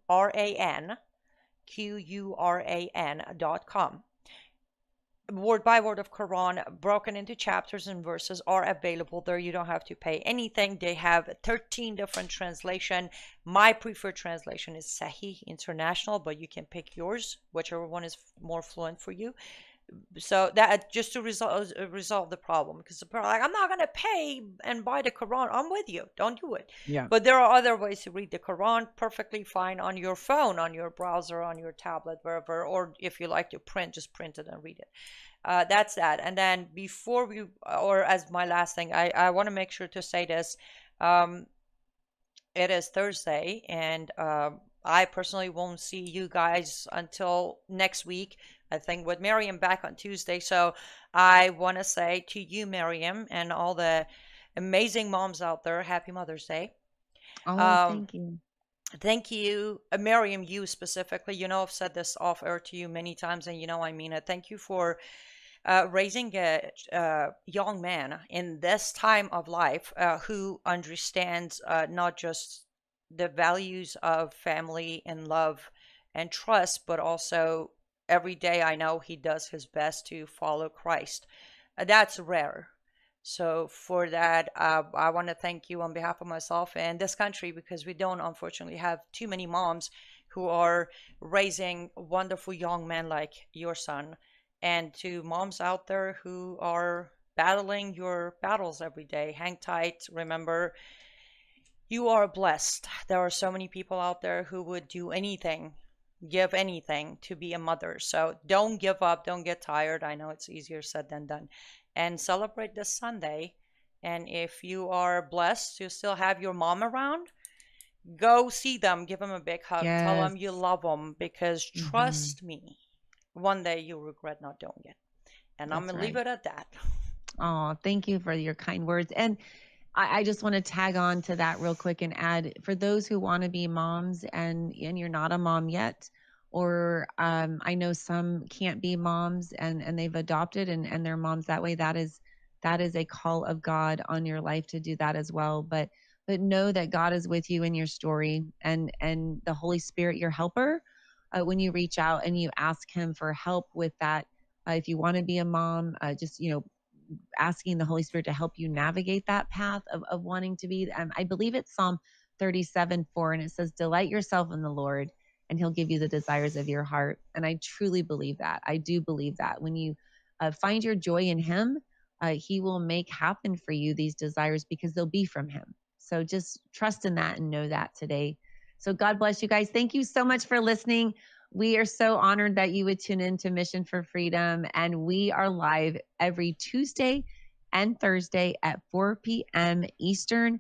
Word by word of Quran, broken into chapters and verses, are available there. You don't have to pay anything. They have 13 different translation. My preferred translation is Sahih International, but you can pick yours, whichever one is more fluent for you. So that just to resolve the problem, because the people are like, I'm not going to pay and buy the Quran. I'm with you. Don't do it. Yeah. But there are other ways to read the Quran perfectly fine on your phone, on your browser, on your tablet, wherever. Or if you like to print, just print it and read it. That's that. And then before we, or as my last thing, I want to make sure to say this. It is Thursday, and I personally won't see you guys until next week. I think with Miriam back on Tuesday. So I want to say to you, Miriam, and all the amazing moms out there, happy Mother's Day. Oh, thank you. Thank you, Miriam, you specifically. You know, I've said this off air to you many times, and you know I mean it. Thank you for raising a young man in this time of life who understands not just the values of family and love and trust, but also every day I know he does his best to follow Christ. That's rare. So for that, I want to thank you on behalf of myself and this country, because we don't unfortunately have too many moms who are raising wonderful young men like your son. And to moms out there who are battling your battles every day, hang tight. Remember, you are blessed. There are so many people out there who would do anything, give anything to be a mother. So don't give up. Don't get tired. I know it's easier said than done. And celebrate this Sunday. And if you are blessed to still have your mom around, go see them. Give them a big hug. Yes. Tell them you love them, because trust me, one day you'll regret not doing it. And I'm going to leave it at that. Oh, thank you for your kind words. And I just want to tag on to that real quick and add, for those who want to be moms and you're not a mom yet, or I know some can't be moms and they've adopted and they're moms that way. That is a call of God on your life to do that as well. But know that God is with you in your story, and the Holy Spirit, your helper, when you reach out and you ask him for help with that. If you want to be a mom, just, asking the Holy Spirit to help you navigate that path of wanting to be. I believe it's Psalm 37:4, and it says, delight yourself in the Lord and he'll give you the desires of your heart. And I truly believe that. I do believe that when you find your joy in him, he will make happen for you these desires because they'll be from him. So just trust in that and know that today. So God bless you guys. Thank you so much for listening. We are so honored that you would tune in to Mission for Freedom. And we are live every Tuesday and Thursday at 4 p.m. Eastern.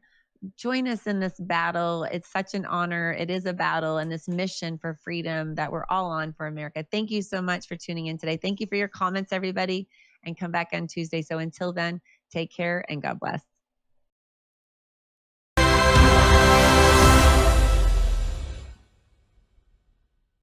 Join us in this battle. It's such an honor. It is a battle and this mission for freedom that we're all on for America. Thank you so much for tuning in today. Thank you for your comments, everybody, and come back on Tuesday. So until then, take care and God bless.